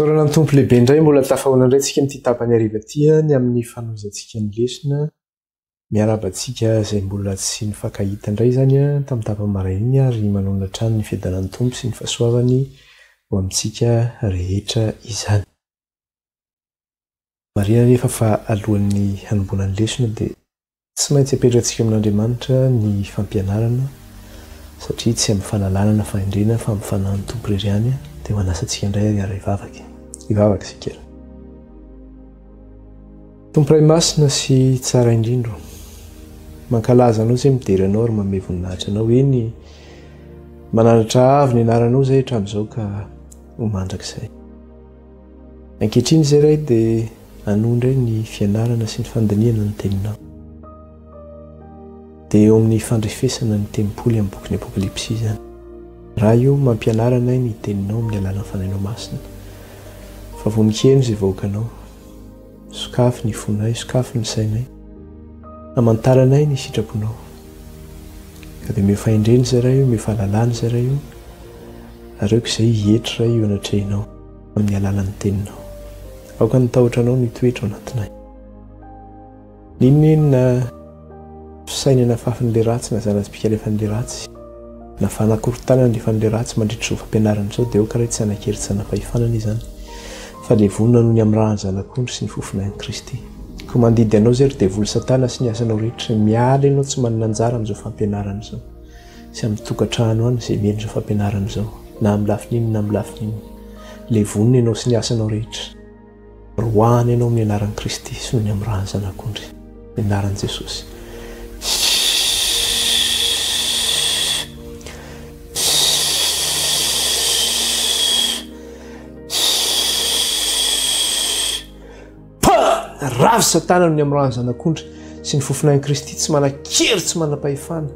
Sorana ny tompo lehibe indray mbola tafahoana indray tsika n'ity tapany ariva tia ny amin'ny fanoizantsika ny lesona miarabantsika izay mbola tsy nifankahita indray zany a tamin'ny tapamarainy ary manonona trano ny fiadanan'ny tompo sy ny fahasoavany ho amintsika rehetra izany. Marina rehefa fa alohan'ny hanomboanany lesona dia tsy maintsy apetrakantsika amin'Andriamanitra ny fampianarana satria tsy amin'ny fanalanana fahendrena fa amin'ny fanahin'ny tompo reriany dia manasantsika indray ary hivavaka isika. Tompo Ray masina sy tsara indrindro, mankalaza anao izay midery anao ary manome voninahitra anao, eny mananatra avy ny anaranao izay hatramin'izao ka ho mandrakizay. Ankehitriny izay iray dia hanondra ny fianarana sy ny fandiniana ny teninao. Dia eo amin'ny fandrefesana ny tempolo amin'ny boky ny Apokalipsy izany. Raha io mampianarana ny teninao amin'ny alalan'ny fanahinao masina. Fa vonikeny izay vahoakanao, sokafy ny fonay, sokafy ny sainay, hamantaranay ny sitraponao. Ka dia meo fahendreny izay raha io, meo fahalalana izay raha io, areoko izay hihetra io anatrehinao amin'ny alalan'ny teninao. Aoka nitahotra anao ny toetra ao anatinay. Ninona fisainana fafan'ilay ratsy na zana-pikalefan'ilay ratsy, na fanakorontanana ny fan'ilay ratsy mandritra izao fampianarana izao dia aoka raha tsy hanakery tsy hanampahifanana izany. Fa ilay vonona noho ny amin'ny rahan'ny zanak'ondry sy ny fofinain'i Kristy. Ko mandidy anao izay ry devoly Satana sy ny asanao rehetra, miala ianao tsy manana anjara amin'izao fampianarana izao. Sy amin'ny tokantrano any izay miendry izao fampianarana izao, na amin'ny lafin'iny na amin'ny lafin'iny. Ilay vonona ianao sy ny asanao rehetra. Roahana ianao amin'ny anaran'i Kristy sy noho ny amin'ny rahan'ny zanak'ondry. Ny anaran'i Jesosy. Ravy Satana noho ny amin'ny rahan'ny zanak'ondry sy ny fofinain'i Kristy, tsy manan-kery tsy manam-pahefana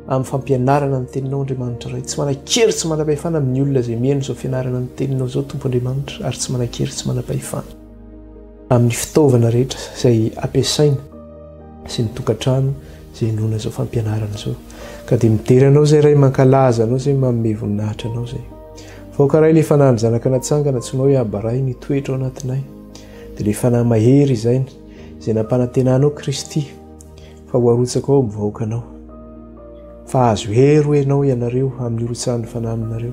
amin'ny fampianarana ny teninao Andriamanitra iray, tsy manan-kery tsy manam-pahefana amin'ny olona izay mihaino izao fianarana ny teninao izao Tompo Andriamanitra, ary tsy manan-kery tsy manam-pahefana amin'ny fitaovana rehetra izay ampiasaina sy ny tokantrano izay nohona izao fampianarana izao. Ka dia midery anao izay iray mankalaza anao izay manome voninahitra anao izay. Faoka iray ilay fanahy ny zanaka natsangana antsoinao hoe Abaray ny toetra ao anatinay. Dia ilay fanahy mahery izay nampanantenanao Kristy fa ho arotsaka ao mivahoaka anao. Fa azo hery ianao ianareo amin'ny irotsahan'ny fanahy aminareo.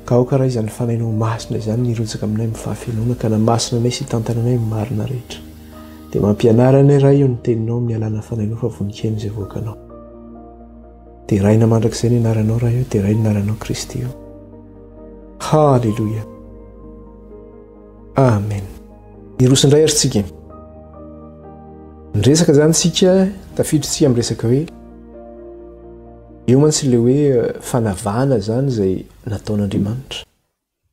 Ka aoka raha izany fanahinao masina izany nirotsaka aminay amin'ny fahafenoana ka namasina anay sy tantananay amin'ny marina rehetra. Dia mampianarana raha io ny teninao amin'ny alalan'ny fanahinao fa vonikeny izay voakanao. Dia raina mandrakizay ny anaranao raha io, dia ray ny anaranao Kristy io. Halleluja. Amen. Nirosindray ary tsika. Nresaka zany tsika, tafiditra tsika amin'ny resaka hoe eo mantsy ilay hoe fanavana zany izay nataon'Andriamanitra.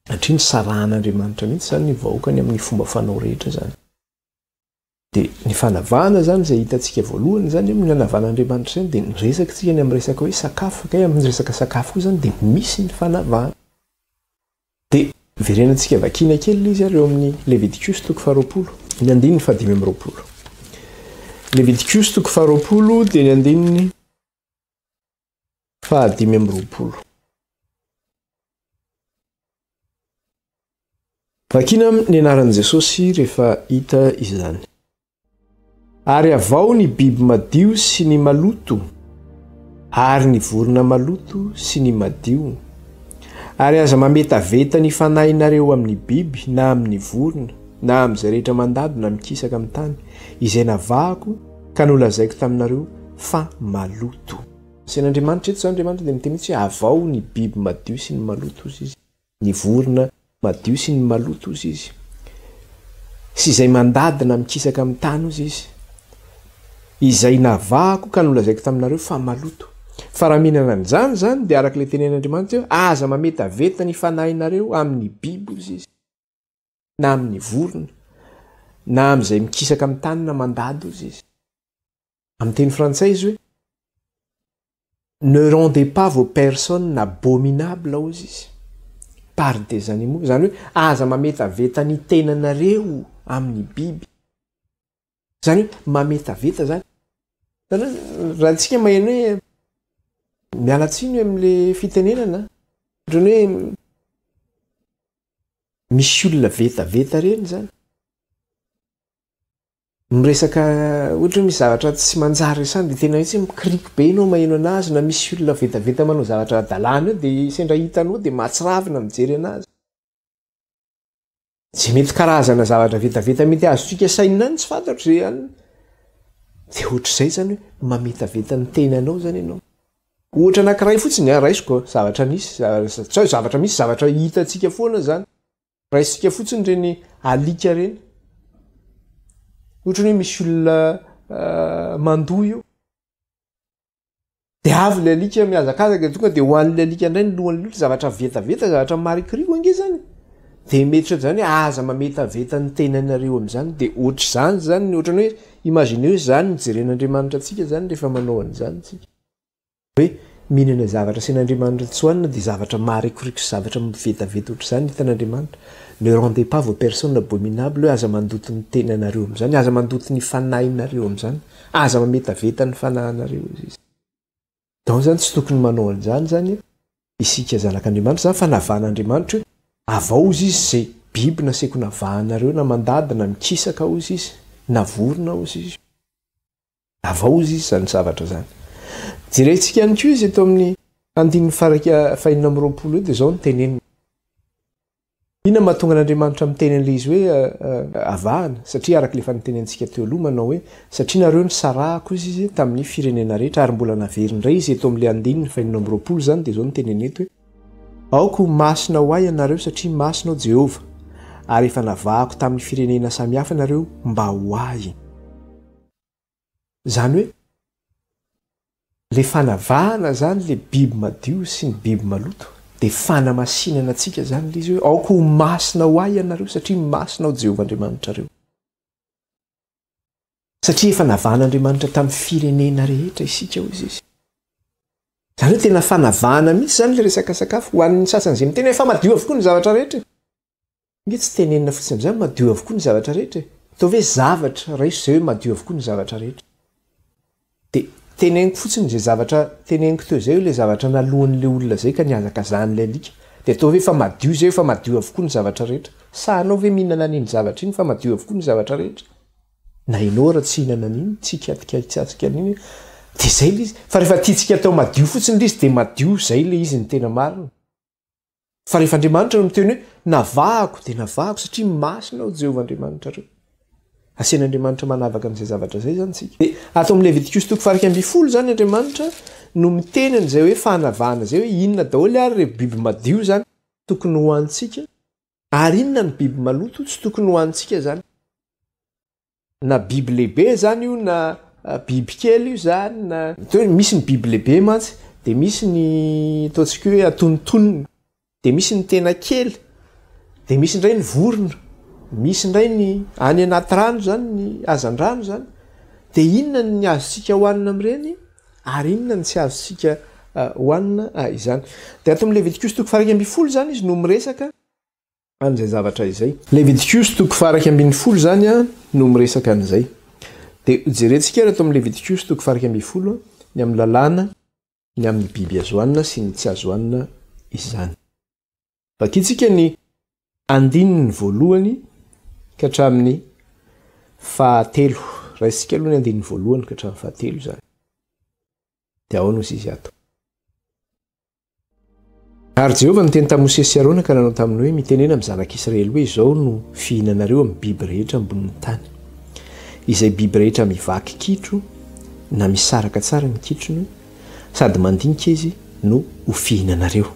Satria ny saran'Andriamanitra mihitsy zany ny vahoakany amin'ny fomba fanao rehetra zany. Dia ny fanavana zany izay hitantsika voalohany zany amin'ny hanavan'Andriamanitra zany dia niresaka tsika ny amin'ny resaka hoe sakafo, kay amin'ny resaka sakafo koa zany dia misy ny fanavana. Dia verenantsika vakina kely izy eo amin'ny Levitikos toko 20, ny andininy 520. Levitikos toko 20 dia ny andininy 520. Vakina ny anaran'i Jesosy rehefa hita izany. Ary avao ny biby madio sy ny maloto, ary ny vorona maloto sy ny madio. Ary aza mametaveta ny fanahinareo amin'ny biby na amin'ny vorona na amin'izay rehetra mandady na mikisaka amin'ny tany izay navahako ka nolazaiko taminareo fa maloto. Sen'Andriamanitra eto zany Andriamanitra dia miteny hoe avao ny biby madio sy ny maloto izy, ny vorona madio sy ny maloto izy, sy izay mandady na mikisaka amin'ny tany izy, izay navahako ka nolazaiko taminareo fa maloto. Fa raha mihinana an'izany zany dia araka ilay tenen'Andriamanitra aza mametaveta ny fanahinareo amin'ny biby izy, na amin'ny vorona na amin'izay mikisaka amin'ny tany na mandady izy. Amin'ny teny frantsay izy hoe ne rendez pas vos personnes abominables izy par des animaux, zany hoe aza mametaveta ny tenanareo amin'ny biby. Zany hoe mametaveta zany. Raha antsika maheno hoe miala tsiny amin'ilay fitenenana, ohatrany hoe misy olona vetaveta reny zany miresaka ohatra misy zavatra tsy manjary isany dia tena hoe mikiriko be ianao maheno anazy na misy olona vetaveta manao zavatra adalàna eo dia sendra hitanao dia mahatsiravina mijery anazy tsy mety karazana zavatra vetaveta mety azotsika sainina any tsy fantatro zay any dia ohatr'izay zany hoe mametaveta ny tenanao zany ianao ohatra anankiray fotsiny raisiko zavatra misy zavatra misy zavatra hitantsika foana zany raisika fotsiny reny alika reny ohatra hoe misy olona mandoa io dia avy le alika miazakazaka tonga dia hoan'le alika indray ny lohan'le olona zavatra vetaveta zavatra marikiriko ange zany dia metitra zany hoe aza mametaveta ny tenanareo amin'izany dia ohatr'izany zany ohatrany hoe imagineo zany mijeren'Andriamanitra atsika zany rehefa manao an'izany tsika hoe mihinana zavatra sen'Andriamanitra tsy hoanina dia zavatra marikiriko sy zavatra vetaveta ohatr'izany hitan'Andriamanitra ne rendez pas vos personnes abominables hoe aza mandoto ny tenanareo amin'izany aza mandoto ny fanahinareo amin'izany aza mametaveta ny fanahinareo izy donc zany tsy tokony manao an'izany zany isika zanak'Andriamanitra zany fa navahan'Andriamanitra hoe avao izy izay biby naseko navahanareo na mandady na mikisaka ozy izy na vorona ozy izy avao izy zany zavatra zany jerentsika ihany koa izy eto amin'ny andininy fahaina amby roapolo eo dia zao ny tenenina ina mahatonga an'Andriamanitra mitenen'le izy hoe avahana satria arak'lefa nitenentsika teo aloha manao hoe satria nareo ny sarahako izy izy tamin'ny firenena rehetra ary mbola naverindray izy eto amin'le andininy fahaina amby roapolo zany dia zao ny teneneto hoe aoko masina ho ay ianareo satria masina ao Jehova ary efa navahako tamin'ny firenena samihafa ianareo mba ho ay zany hoe le fanavahana zany le biby madio sy ny biby maloto dia fanamasinana antsika zany le izy hoe aoko ho masina ho ay ianareo satria masina ao Jehova Andriamanitra reo satria efa navahan'Andriamanitra tamin'ny firenena rehetra isika ho izy izy zany hoe tena fanavahana mihitsy zany le resaka sakafo ho an'ny sasany izay miteny efa madio avokoa ny zavatra rehetra nge tsy tenenina fotsiny amin'izany madio avokoa ny zavatra rehetra ataovy hoe zavatra raiso izay hoe madio avokoa ny zavatra rehetra dia teneniko fotsiny zay zavatra teneniko teo izay hoe le zavatra nalohan'le olona zay ka niazaka zany'le alika dia ataovy hoe fa madio izay hoe fa madio avokoa ny zavatra rehetra sahanao ve mihinana an'iny zavatra iny fa madio avokoa ny zavatra rehetra na ianao raha tsy hihinana an'iny tsy hikatikaitsasika an'iny dia zay le izy fa rehefa tiatsika atao madio fotsiny le izy dia madio zay le izy ny tena marina fa rehefa Andriamanitra no miteny hoe navahako dia navahako satria masina ao Jehova Andriamanitra reo asian'Andriamanitra manavaka amin'izay zavatra zay zany tsika dia ato amin'ny Levitikos 20 zany Andriamanitra no mitenany zay hoe fanavahana zay hoe inona daholo ary re biby madio zany tokony ho antsika ary inona ny biby maloto tsy tokony ho antsika zany na biby lehibe zany io na biby kely io zany na misy ny biby lehibe mantsy dia misy ny ataontsika hoe atonontonona dia misy ny tena kely dia misy indray ny vorona misy indray ny any anaty rano zany ny azan-drano zany dia inona ny azontsika hohanina amin'ireny ary inona ny tsy azontsika hohanina izany dia ato amin'ny Levitikos 20 zany izy no miresaka an'izay zavatra izay Levitikos 20 zany no miresaka an'izay dia jerentsika raha ato amin'ny Levitikos 20 ny amin'ny lalàna ny amin'ny biby azo hohanina sy ny tsy azo hohanina izany vakitsika ny andininy voalohany ka hatramin'ny fahatelo raisika aloha ny andininy voalohany ka hatramin'ny fahatelo zany dia ahoana ozy izy ato ary Jehova niteny tamin'ny Mosesy sy Arona ka nanao taminy hoe mitenena amin'ny zanak'Israely hoe izao no fihinanareo amin'ny biby rehetra ambonin'ny tany izay biby rehetra mivaky kitro na misaraka tsara ny kitrony sady mandinika izy no ho fihinanareo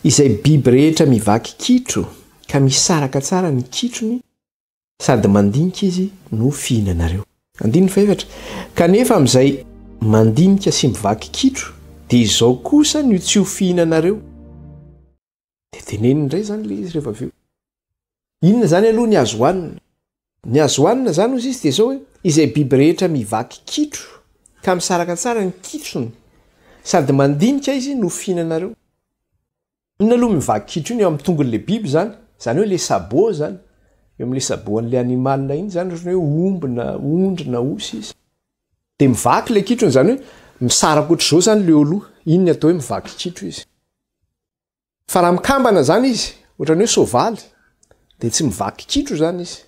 izay biby rehetra mivaky kitro ka misaraka tsara ny kitrony sady mandinika izy no fihinanareo andininy faefatra kanefa amin'izay mandinika sy mivaky kitro dia izao kosa no tsy ho fihinanareo dia teneniny indray zany le izy rehefa aveo inona zany aloha ny azo hohanina ny azo hohanina zany ozy izy dia zao hoe izay biby rehetra mivaky kitro ka misaraka tsara ny kitrony sady mandinika izy no fihinanareo inona aloha mivaky kitro iny eo amin'ny tongon'le biby zany hoe le sabô zany eo amin'le sabôan'le animalina iny zany ohatrany hoe omby na ondry na osy izy dia mivaky le kitrony zany hoe misaraka ohatr'izao zany le oloha iny ny atao hoe mivaky kitro izy fa raha mikambana zany izy ohatrany hoe soavaly de tsy mivaky kitro zany izy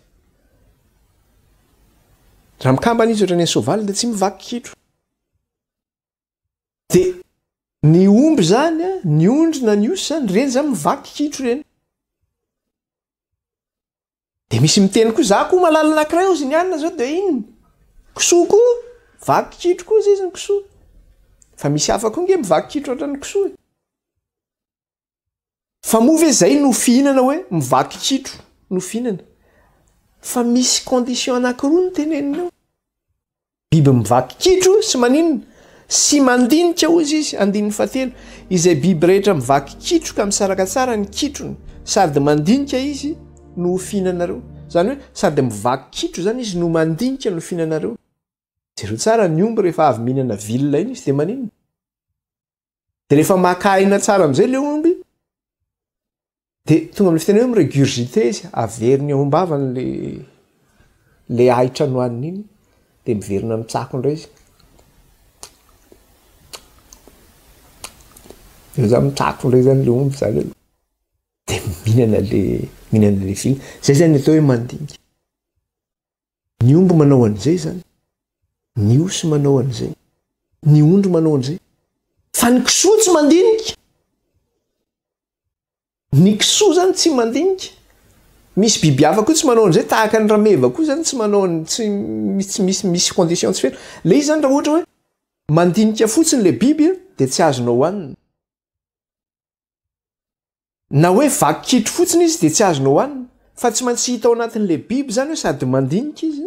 raha mikambana izy ohatrany soavaly de tsy mivaky kitro de ny omby zany a ny ondry na ny osy zany reny zany mivaky kitro reny de misy miteny koa za koa malala anankiray ozy ny anina zao de iny kisoa koa vaky kitro koa izy ny kisoa fa misy hafa koa nge mivaky kitro ohatrany kisoa fa moa ve zay no fihinana hoe mivaky kitro no fihinana fa misy condition anankiroa no tenenina biby mivaky kitro sy maninona sy mandinika ozy izy andininy fahatelo izay biby rehetra mivaky kitro ka misaraka tsara ny kitrony sady mandinika izy no fihinanareo zany hoe sady mivaky kitro zany izy no mandinika no fihinanareo zero tsara ny omby rehefa avy mihinana vilona iny izy de maninona de rehefa makaina tsara am'izay le omby de tonga amin'ny fiteny hoe miregurgité izy averiny aombavany le ahitra nohaniny iny de miverina mitsako ndray izy za mitsako ndray zany le omby zany de mihinana le vila zay zany atao hoe mandinika ny omby manao an'izay zany ny osy manao an'izay ny ondry manao an'izay fa ny kisoa tsy mandinika ny kisoa zany tsy mandinika misy biby hafa koa tsy manao an'izay tahaka ny rameva koa zany tsy manao misy condition tsy feno le izy zany raha ohatra hoe mandinika fotsiny le biby de tsy azonao hohanina na hoe vaky kitro fotsiny izy de tsy azonao hohanina fa tsy maintsy hita ao anatin'le biby zany hoe sady mandinika izy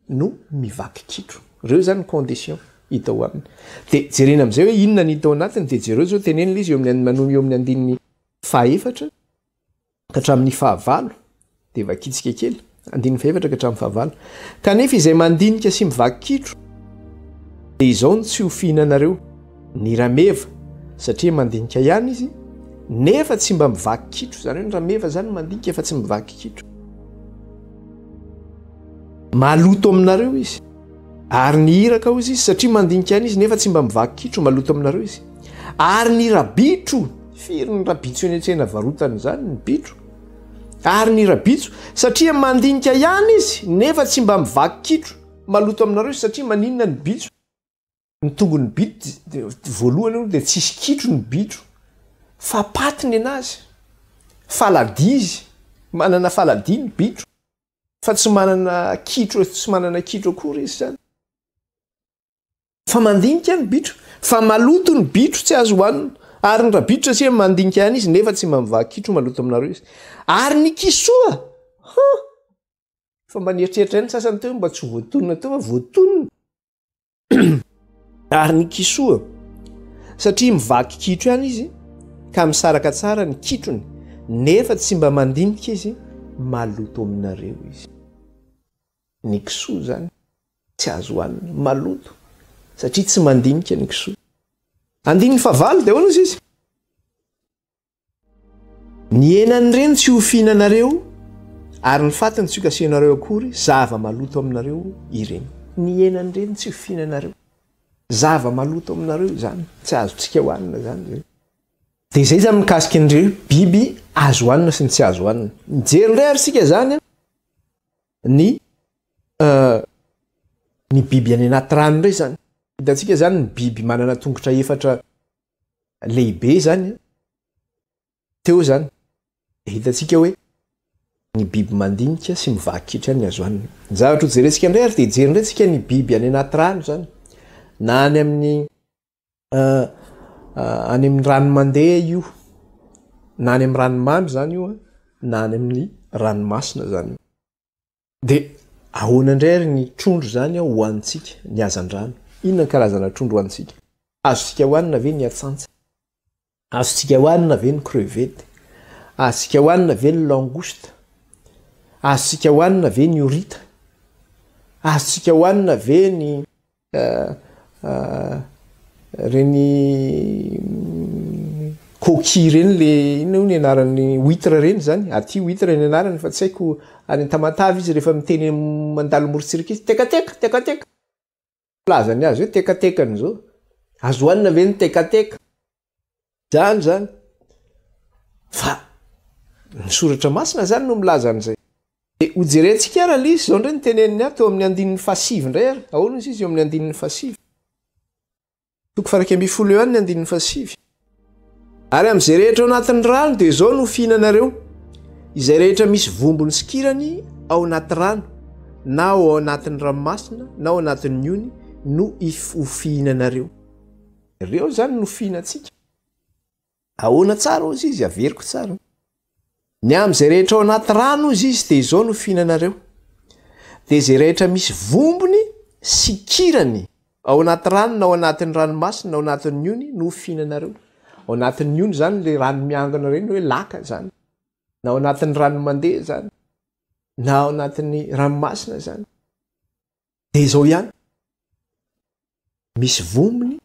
no mivaky kitro reo zany condition hita ho aminy de jerena am'izay hoe inona ny hita ao anatiny de jereo zao tenenina izy eo amin'ny andininy fahaefatra ka hatramin'ny fahavalo de vakitsika kely andininy fahaefatra ka hatramin'ny fahavalo kanefa izay mandinika sy mivaky kitro de izao no tsy ho fihinanareo ny rameva satria mandinika ihany izy nefa tsy mba mivaky kitro zany hoe ny rameva zany mandinika fa tsy mivaky kitro maloto aminareo izy ary ny iraka hozy izy satria mandinika ihany izy nefa tsy mba mivaky kitro maloto aminareo izy ary ny rabitro firy ny rabitso eny an-tsena varotany zany ny bitro ary ny rabitso satria mandinika ihany izy nefa tsy mba mivaky kitro maloto aminareo izy satria maninona ny bitro ny tongony bitro voalohany io de tsisy kitro ny bitro fa patiny anazy faladi izy manana faladi ny bitro fa tsy manana kitro akory izy zany fa mandinika ny bitro fa maloto ny bitro tsy azo hohanina ary ny rabitro satria mandinika ihany izy nefa tsy mba mivaky kitro maloto aminareo izy ary ny kisoa fa mba nieritreritra ny sasany teo mba tsy voatonina teo fa voatonina ary ny kisoa satria mivaky kitro ihany izy ka misaraka tsara ny kitrony nefa tsy mba mandinika izy maloto aminareo izy ny kisoa zany tsy azo hohanina maloto satria tsy mandinika ny kisoa andininy fahavalo de ahoana izy ny enany reny tsy ho fihinanareo ary ny fatiny tsy ho kasianareo akory zava maloto aminareo ireny ny enany reny tsy ho fihinanareo zava maloto aminareo zany tsy azontsika hohanina zany de zay zany mikasika an'ireo biby azo hohanina sy ny tsy azo hohanina mijery ndray ary sika zany ny biby any anaty rano ndray zany hitantsika zany ny biby manana tongotra efatra lehibe zany teo zany de hitantsika hoe ny biby mandinika sy mivaky kitro any azo hohanina zavatra ho jerentsika ndray ary de jery ndray tsika ny biby any anaty rano zany na any amin'ny rano mandeha io na any amin'ny ranomamy zany io na any amin'ny ranomasina zany de ahoana indray ary ny trondro zany hohanitsika ny azan-drano inona ny karazana trondro hohanitsika azontsika hohanina ve ny atsantsa azontsika hohanina ve ny crevette azontsika hohanina ve ny langouste azontsika hohanina ve ny horita azontsika hohanina ve ny reny coquille reny le inona ny anaran'ny huître reny zany aty huître ny anarany fa tsy haiko any Tamatavy izy rehefa miteny mandalo morotsiraka izy tekateka plazany azy hoe tekatekany zao azo hohanina ve ny tekateka zany fa ny soratra masina zany no milaza an'izay de hojerentsika raha lizy zao ndray ny teneniny ato amin'ny andinin'ny fahasivy indray ary ahoana izy izy eo amin'ny andinin'ny fahasivy toko faraky amby folo eo any ny andinin'ny fahasivy ary am'izay rehetra ao anatin'ny rano de zao no fihinanareo izay rehetra misy vombony sikirany ao anaty rano na ao anatin'ny ranomasina na ao anatin'ny ony no hofihinanareo ireo zany no fihinantsika ahoana tsara ozy izy averiko tsara ny am'izay rehetra ao anaty rano izy izy de izao no fihinanareo de izay rehetra misy vombony sikirany ao anaty rano na ao anatin'ny ranomasina na ao anatin'ny ony no fihinanareo ao anatin'ny ony zany le rano miangana reny hoe laka zany na ao anatin'ny rano mandeha zany na ao anatin'ny ranomasina zany de izao ihany misy vombony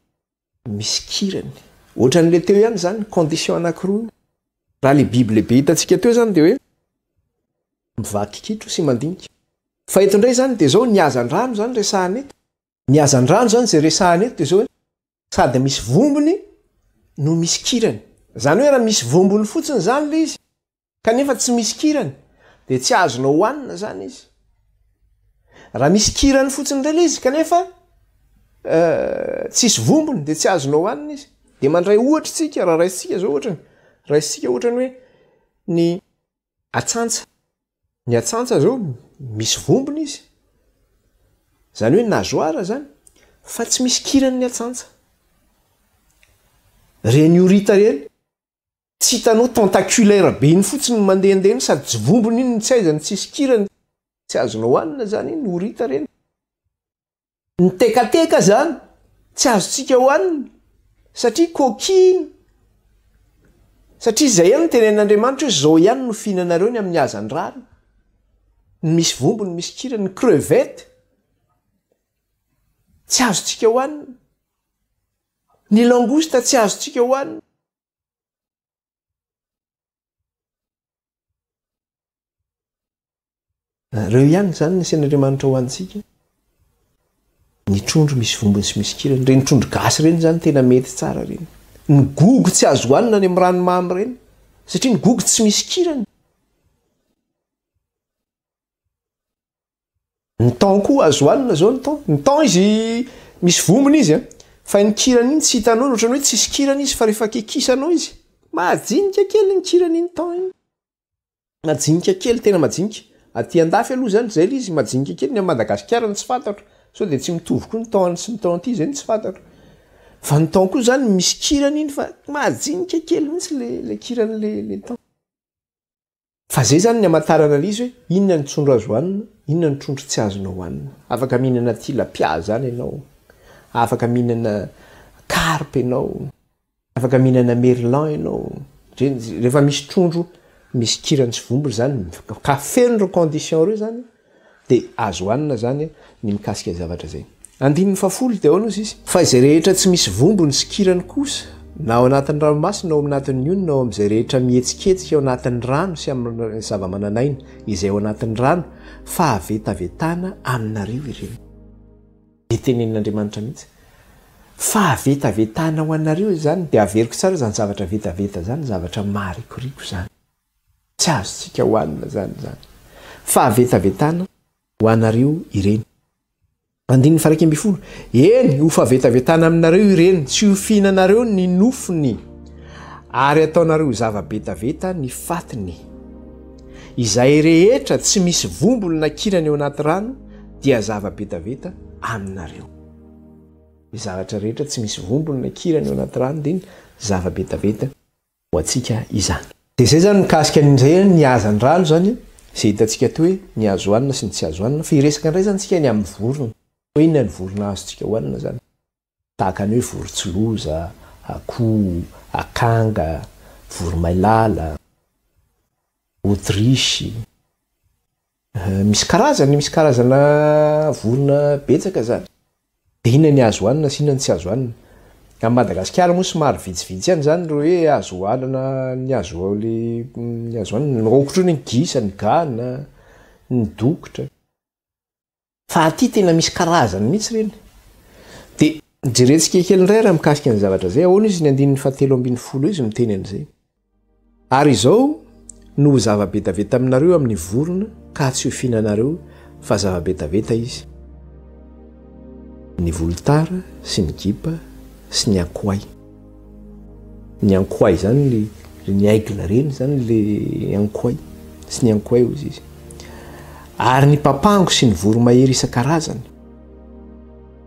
misy kirany ohatran'le teo ihany zany condition anankiroa raha le biby lehibe hitantsika teo zany de hoe mivaky kitro sy mandinika fa eto indray zany de zao niazan-drano zany resahany eto niazan-drano zany zay resahany eto de zao hoe sady misy vombony no misy kirany zany hoe raha misy vombony fotsiny zany le izy kanefa tsy misy kirany de tsy azonao hohanina zany izy raha misy kirany fotsiny indray le izy kanefa tsisy vombony de tsy azonao hohanina izy de mandray ohatra tsika raha raisitsika zao ohatrany raisitsika ohatrany hoe ny atsantsa zao misy vombony izy zany hoe nazoara zany fa tsy misy kirany ny atsantsa reny orita reny tsy hitanao tentaculaire be iny fotsiny mandehandeha iny sady tsy vombony iny tsy aizany tsisy kirany tsy azonao hohanina zany iny orita reny ny tekateka zany tsy azotsika hohanina satria coquille satria zay ihany no tenen'Andriamanitra hoe zao ihany no fihinanareo ny amin'ny hazan-drano ny misy vombony misy kirany ny crevette tsy azotsika hohanina ny langouste tsy azotsika hohanina reo ihany zany ny asian'Andriamanitra ho antsika ny trondro misy vombony sy misy kirany reny trondro gasy reny zany tena mety tsara reny ny gogo tsy azo hohanina any amin'ny ranomamy reny satria ny gogo tsy misy kirany ny thon koa azo hohanina zao ny thon izy misy vombony izy fa ny kirany iny tsy hitanao ohatrany hoe tsisy kirany izy fa rehefa kikisanao izy majinika kely ny kirany iny thon iny majinika kely tena majinika aty andafy aloha zany zay le izy majinika kely ny amin'ny Madagasikara ny tsy fantatro sao de tsy mitovy koa ny thon sy ny thon ty zay ny tsy fantatro fa ny thon koa zany misy kirany iny fa majinika kely mihitsy le kiran'le thon fa zay zany ny amatarana lizy hoe inona ny trondro azo hohanina inona ny trondro tsy azonao hohanina afaka mihinana tilapia zany ianao afaka mihinana carpe ianao afaka mihinana merlan ianao rehefa misy trondro misy kirany sy vombony zany ka feno condition reo zany de azo hohanina zany ny mikasika zavatra zay andininy fafolo de ahoana izy izy fa izay rehetra tsy misy vombony sy kirany kosa na ao anatin'ny ranomasina na ao anatin'ny ony na ao am'izay rehetra mihetsiketsika ao anatin'ny rano sy amin'ny zava-mananaina izay ao anatin'ny rano fa avetavetana aminareo ireny de tenenin'Andriamanitra mihitsy fa avetavetana ho anareo zany de averiko tsara zany zavatra vetaveta zany zavatra marikoriko zany tsy azotsika hohanina zany fa avetavetana ho anareo ireny andininy faraky amby folo eny ho favetavetana aminareo ireny tsy ho fihinanareo ny nofony ary ataonareo zava-betaveta ny fatiny izay rehetra tsy misy vombony na kirany eo anaty rano dia zava-betaveta aminareo ny zavatra rehetra tsy misy vombony na kirany eo anaty rano dia zava-betaveta ho atsika izany de zay zany mikasika n'izay ny hazan-drano zany zay hitantsika to hoe ny azo hohanina sy ny tsy azo hohanina fa iresaka indray zany tsika ny amin'ny vorona hoe inona ny vorona azotsika hohanina zany tahaka ny hoe vorontsiloza akoho akanga voromailala autrisy misy karazana vorona betsaka zany de inona ny azo hohanina sy inona ny tsy azo hohanina amin'ny Madagasikara moa somary vitsivitsy ihany zany ro hoe azo hohanina ny azo hohanina ny okotro ny gisa ny gana ny dokotra fa aty tena misy karazany mihitsy reny de jerentsika kely indray raha mikasika ny zavatra zay ahoana izy ny andininy 7:10 izy miteny an'izay ary izao no zava-betaveta aminareo amin'ny vorona ka tsy ho fihinanareo fa zava-betaveta izy. Ny volotara sy ny gipa sy ny ankoay. Ny ankoay zany ny aigle reny zany le ankoay sy ny ankoay ozy izy. Ary ny papango sy ny voromahery isan-karazany,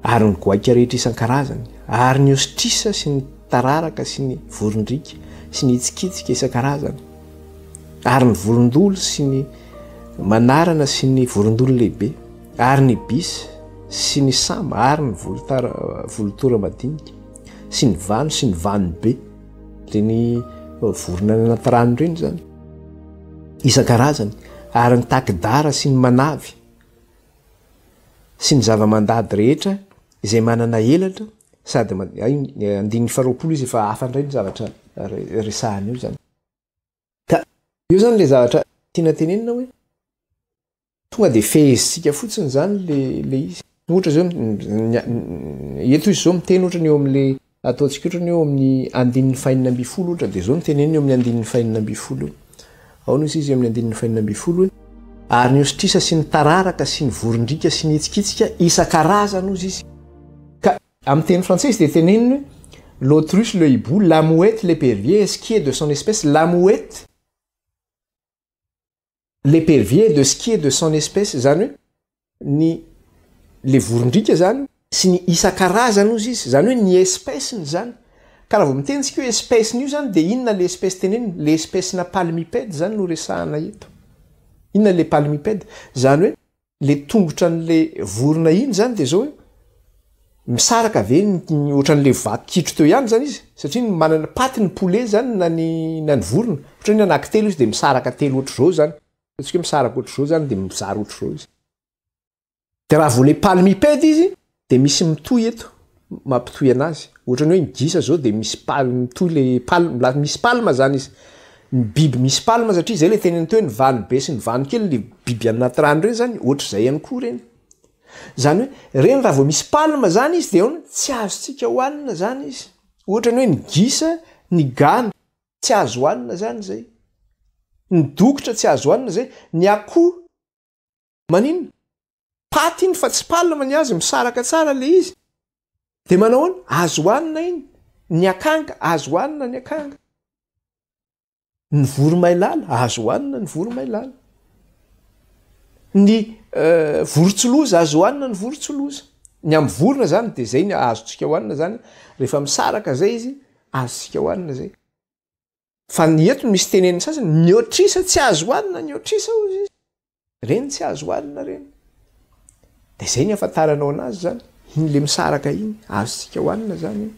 ary ny goaika rehetra isan-karazany, ary ny ostrisa sy ny tararaka sy ny vorondrika sy ny hitsikitsika isan-karazany, ary ny vorondolo sy ny manarana sy ny vorondolo lehibe, ary ny bisy sy ny sama, ary ny volotora madinika sy ny vano be, reny vorona anaty rano reny zany isan-karazany, ary ny takidara sy ny manavy sy ny zava-mandady rehetra izay manana elatra sady andin'ny faharoapolo izy efa afandray ny zavatra resahany io zany. Ka io zany le zavatra tiana tenenina hoe tonga de fehezitsika fotsiny zany le izy. Ohatra zao eto izy zao miteny ohatra ny eo amin'le ataontsika ohatra ny eo amin'ny 120 ohatra de zao nitenenina eo amin'ny 120 ao izy eo amin'ny 120 ary ny ostrisa sy ny tararaka sy ny vorondrika sy ny hitsikitsika isan-karazany ozy izy. Ka amin'ny teny français de tenenina l'autruche, le hibou, la mouette, l'épervier et ce qui est de son espèce. La mouette, l'épervier de ce qui est de son espèce zany hoe le vorondrika zany sy ny isan-karazany ozy izy, zany hoe ny espèce-ny zany. Ka raha vao mitenitsika hoe espèce-ny io zany de inona le espèce tenenina? Le espèce-na palmipède zany no resahana eto. Inona le palmipède? Zany hoe le tongotra n'le vorona iny zany de zao hoe misaraka ve ohatran'le vaky-kitro teo ihany zany izy, satria manana paty ny poulet zany na ny vorona, ohatra ny anankitelo izy de misaraka telo ohatra zao zany, atsika misaraka ohatra zao zany de mizara ohatra zao izy. De raha vao le palmipède izy de misy mitohy eto mampitohy anazy, ohatra ny hoe ny gisa zao de misy mitohy le palme, misy palma zany izy. Ny biby misy palma satria zay le teneniny teo hoe ny vano be sy ny vano kely le biby anaty rano reny zany ohatra zay ihany koa reny. Zany hoe reny raha vao misy palma zany izy de tsy azontsika hohanina zany izy. Ohatra ny hoe ny gisa, ny gana tsy azo hohanina zany zay. Ny dokotra tsy azo hohanina zay, ny akoho maninona? Paty iny fa tsy palma ny azy, misaraka tsara le izy. De manao hoana? Azo hohanina iny. Ny akanga azo hohanina ny akanga. Ny voromailala azo hohanina ny voromailala. Ny vorontsoloza azo hohanina ny vorontsoloza. Ny amin'ny vorona zany de zay ny azontsika hohanina zany, rehefa misaraka zay izy azontsika hohanina zay. Fa ny eto misy teneniny sasany ny otrisa tsy azo hohanina, ny otrisa ozy izy. Reny tsy azo hohanina reny. De zay ny afantaranao anazy zany, iny le misaraka iny azontsika hohanina zany iny.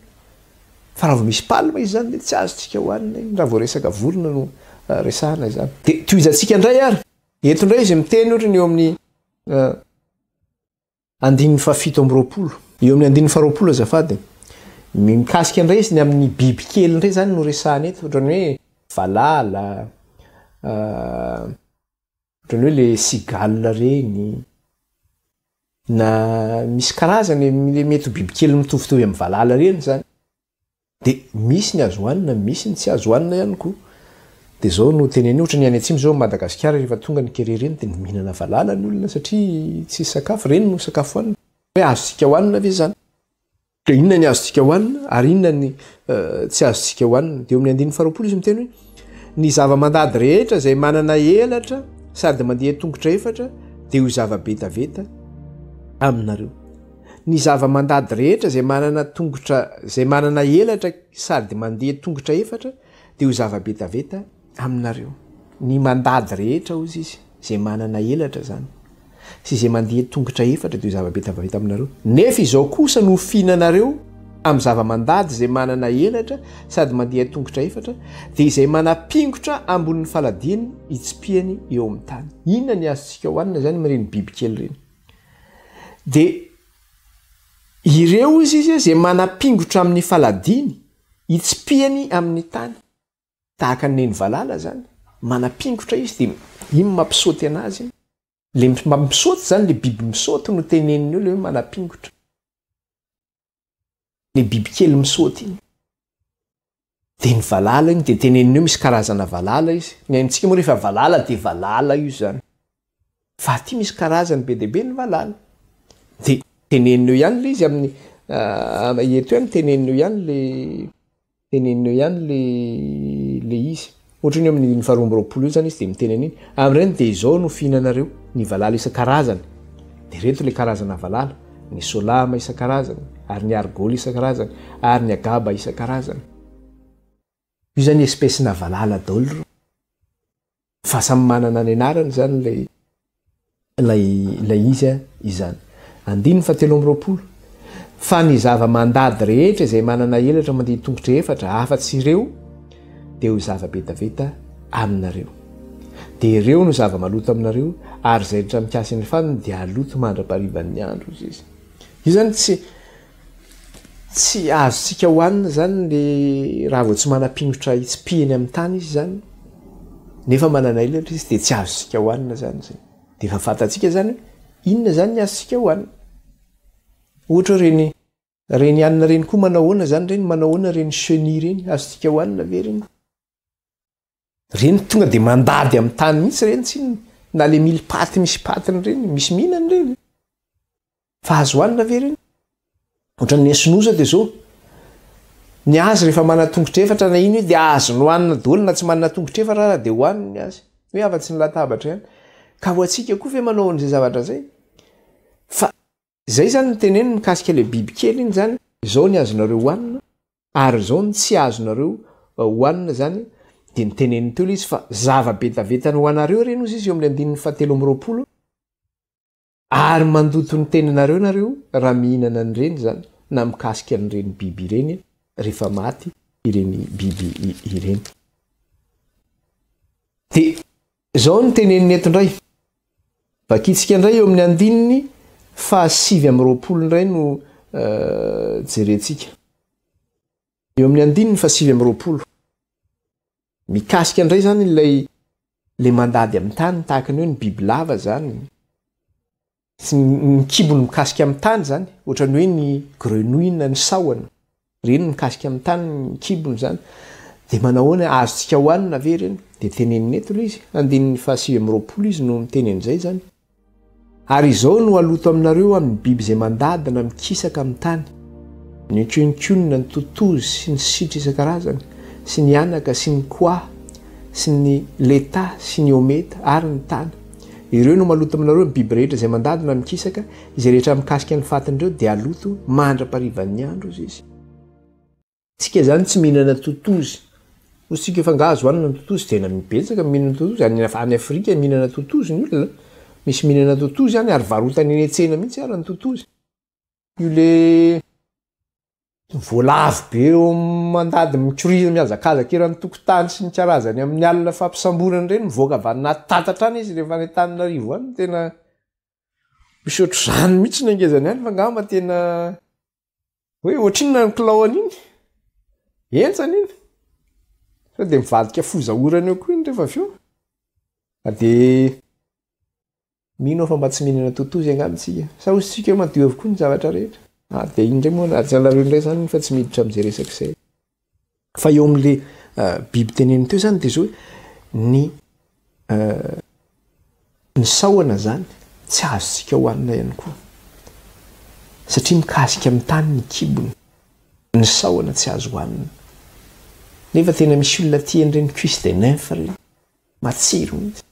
Fa raha vao misy palma izy zany de tsy azontsika hohanina iny, raha vao resaka vorona no resahana zany. De tohizantsika indray ary, eto indray izy miteny ohatra ny eo amin'ny 120. Eo amin'ny 120 azafady. Mikasika indray izy ny amin'ny biby kely indray zany no resahana eto, ohatra ny hoe valala, ohatra ny hoe le cigale reny, na misy karazany le mety biby kely mitovitovy amin'ny valala reny zany. De misy ny azo hohanina, misy ny tsy azo hohanina ihany koa. De zao no teneny ohatra ny any atsimo zao Madagasikara rehefa tonga ny kere reny de mihinana valala ny olona satria tsy sakafo reny no sakafo hohanina. Hoe azontsika hohanina ve zany? De inona ny azontsika hohanina ary inona ny tsy azontsika hohanina? De eo amin'ny 120 izy miteny hoe ny zava-mandady rehetra izay manana elatra sady mandeha tongotra efatra de ho zava-betaveta aminareo. Ny zava-mandady rehetra izay manana tongotra, izay manana elatra sady mandeha tongotra efatra de ho zava-betaveta aminareo. Ny mandady rehetra ozy izy, izay manana elatra zany. Sy izay mandeha tongotra efatra de ho zava-betaveta aminareo. Nefa izao kosa no fihinanareo amin'ny zava-mandady izay manana elatra sady mandeha tongotra efatra de izay manapingotra ambonin'ny faladiany itsipihany eo amin'ny tany. Inona ny azontsika hohanina zany amin'ireny biby kely reny? De ireo izy izay manapingotra amin'ny faladiny itsipihany amin'ny tany, tahaka ny valala zany, manapingotra izy de iny mampisaoty anazy. Le mampisaoty zany le biby misaoty no teneniny io le hoe manapingotra. Le biby kely misaoty iny. dia ny valala igny dia tenenina io misy karazana valala izy ny aintsika moa rehefa valala dia valala io zany fa ty misy karazany be deaibe ny valala dia tenenina io ihany le izy amin'ny eto ihany tenenina io ihany le izy ohatra ny amin'ny faharoambiroapolo io zany izy dia miteny an'iny amin'ireny dia izao no fihinanareo ny valala isan-karazany dia reto le karazana valala ny solama isan-karazany ary ny argoly isan-karazany ary ny agaba isan-karazany io zany espèce-na valala daholo fa samy manana ny anarany zany lay izy izany andiny fa 720 fa ny zava-mandady rehetra izay manana elatra mandeha tongotra efatra afa-tsy ireo dia ho zava-betaveta aminareo dia ireo no zava-maloto aminareo ary zay rehetra mikasy ny faniny dia aloto mandra-parivan'ny andro izy io zany tsy azontsika hohanina zany le raha vao tsy manam-pingotra itsipihany amin'ny tany izy zany nefa manana elatra izy dia tsy azontsika hohanina zany zay dia efa fantatsika zany inona zany ny azontsika hohanina ohatra reny anina reny koa manahoana zany reny manahoana reny chenille reny azontsika hohanina ve reny tonga dia mandady amin'ny tany mihitsy reny tsy na le mily paty misy patiny reny misy mihinany reny fa azo hohanina ve reny ohatra ny sinoza dia zao ny azy rehefa manatongotra efatra na ino dia azo ny hohanina daholo na tsy manana tongotra efatra raha dia hohaniny ny azy hoe afa-tsy ny latabatra ihany ka ho antsika koa ve manao an'izay zavatra zay fa zay zany nyteneny mikasika le bibikely iny zany zao ny azonareo hohanina ary zao ny tsy azonareo hohanina zany dia nyteneniny teo le izy fa zava-betaveta ny hoanareo reny ozy izy eo amin'ny 720 ary mandoto ny tenanareo nareo raha mihinana an'ireny zany na mikasika an'ireny biby ireny rehefa maty ireny biby ireny dia zao ny teneniny eto indray vakitsika indray eo amin'ny 920 indray no jerentsika eo amin'ny 920 mikasika indray zany le mandady amin'ny tany tahaka ny hoe ny biby lava zany sy ny kibony mikasika amin'ny tany zany ohatrany hoe ny grenouille ny saoana reny mikasika amin'ny tany ny kibony zany dia manahoana azontsika hohanina ve reny dia teneniny eto le izy 920 izy no mitenen'izay zany ary izao no aloto aminareo amin'ny biby izay mandadina mikisaka amin'ny tany ny kionkionna ny totozy sy ny sitra isan-karazany sy ny anaka sy ny koa sy ny leta sy ny ometa ary ny tany ireo no maloto aminareo ny biby rehetra izay mandadina mikisaka izay rehetra mikasika ny fatin'ireo dia aloto mandra-parivan'ny andro izy tsika zany tsy mihinana totozy otsika efa ngazo hohanina ny totozy tena mibetsaka mihinana totozy any Afrika mihinana totozy ny olona misy mihinana totozy any ary varotany eny an-tsena mihitsy ary ny totozy io le voalavo be eo mandady mikoriza miazakazaka eran'ny tokotany sy ny karazany amin'ny alina fampisamborany ireny mivoaka avy any tatatra any izy rehefa any Antananarivo any tena misy ohatr'izany mihitsy ny angezany any fa ngamba tena hoe ohatrinona ny kilao an'iny entsany iny sao dia mivadika fozahorana eo koa iny rehefa avy eo dia mino fa mba tsy mihinana totozy angambitsika sa osytsika eo madio avokoa ny zavatra rehetra dia iny ndray moa ajanareo indray zany fa tsy miditra amin'izay resaka izay fa eo amin'le biby teneniny teo zany dia zao ny saoana zany tsy azontsika hohanina ihany koa satria mikasika amin'ny tany ny kibony ny saoana tsy azo hohanina nefa tena misy olona tian'ireny cuisse de nymphe reny matsiro mihitsy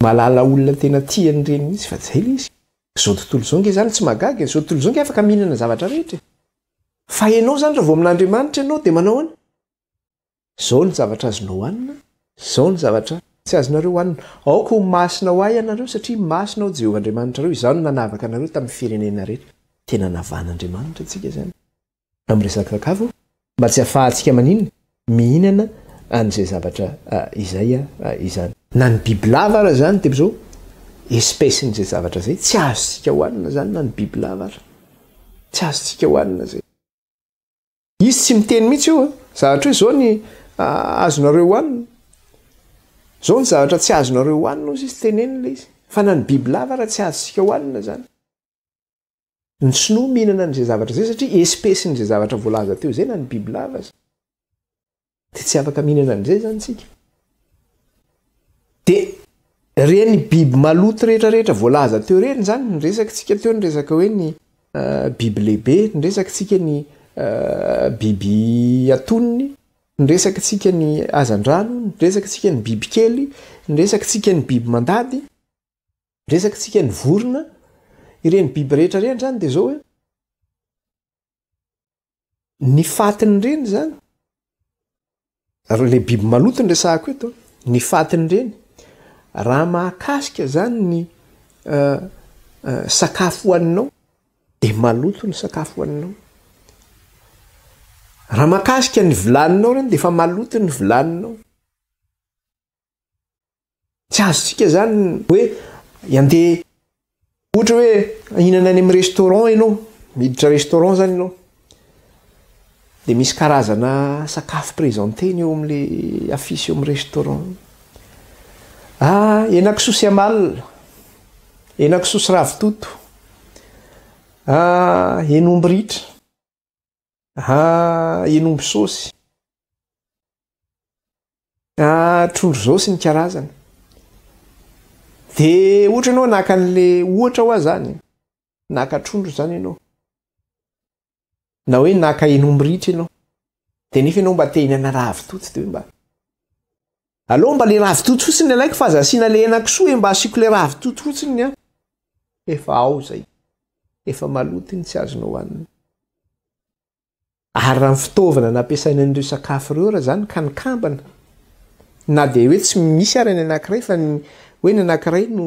malala olona tena tian'ireny mihitsy fa zay le izy zao tontolo zao nge zany tsy magaga zao tontolo zao nge afaka mihinana zavatra rehetra fa ianao zany raha vao amin'Andriamanitra ianao dia manao any zao ny zavatra azonao hohanina zao ny zavatra tsy azonareo hohanina aoka ho masina ho ahy ianareo satria masina ao Jehovahandriamanitra reo izao no nanavaka anareo tamin'ny firenena rehetra tena navan'Andriamanitra antsika zany amin'resaka sakafo mba tsy hahafahantsika maninona mihinana an'izay zavatra izay izany na ny biby lava ara zany dia zao espècen'izay zavatra zay tsy azontsika hohanina zany na ny biby lava ara tsy azontsika hohanina zay izy tsy miteny mihitsy eo zavatra hoe zao ny azonareo hohanina zao ny zavatra tsy azonareo hohanina ozy izy tenenina izy fa na ny biby lava ara tsy azontsika hohanina zany ny sinoa mihinana an'izay zavatra zay satria espècen'izay zavatra voalaza teo zay na ny biby lava azy dia tsy afaka mihinana an'izay zany tsika. Dia reny biby maloto rehetrarehetra voalaza teo reny zany nyresakantsika teo nyresaka hoe ny biby lehibe, nyresakantsika ny biby atonony, nyresakantsika ny hazandrano, nyresakantsika ny biby kely, nyresakantsika ny biby mandady, nyresakantsika ny vorona, ireny biby rehetra reny zany dia zao hoe ny fatiny reny zany le biby maloto ny resahako eto, ny fatiny reny raha mahakasika zany ny sakafo hoaninao dia maloto ny sakafo hoaninao. Raha mahakasika ny vilaninao reny dia efa maloto ny vilaninao. Tsy azontsika zany hoe andeha ohatra hoe hihinana any amin'ny restaurant ianao, miditra restaurant zany ianao, dia misy karazana sakafo présenté eo amin'ilay afisy eo amin'ny restaurant. Henakisoa sy amalona, henakisoa sy ravitoto, henomby ritra, henomby saosy, trondro zao sy ny karazany. Dia ohatra ianao naka an'le ohatra ho zany, naka trondro zany ianao, na hoe naka henomby ritra ianao, dia nefa ianao mba te hihinana ravitoto dia mba aleo mba le ravitoto fotsiny alaiko fa aza asiana le henakisoa mba asiako le ravitoto fotsiny efa ao zay, efa maloto iny, tsy azonao hohanina. Ary raha ny fitaovana nampiasaina an'ireo sakafo ireo raha zany ka nikambana, na dia hoe tsy misy ary ny anankiray fa ny hoe ny anankiray no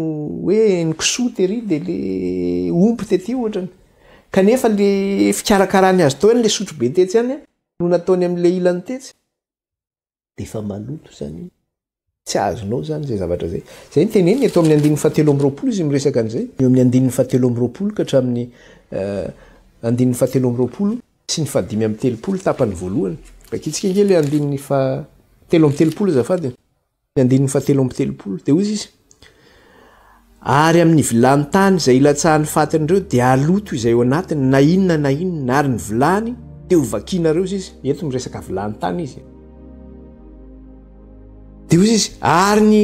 hoe nikisoa tery dia le ompy tety ohatrany, kanefa le fikarakarany azy tao le sotro be tetsy any no nataony amin'le ilany tetsy dia efa maloto zany, tsy azonao zany zay zavatra zay. Zay ny teneny eto amin'ny 720 izy miresaka an'izay, eo amin'ny 720 ka hatramin'ny 720 sy ny 530 tapany voalohany. Bakitsika kely 730 zafady, 730 dia ozy izy ary amin'ny vilany tany izay ilatsahan'ny fatin'ireo dia aloto izay ao anatiny na inona ary ny vilany dia hovakianareo izy. Eto miresaka vilany tany izy. Dia ozy izy ary ny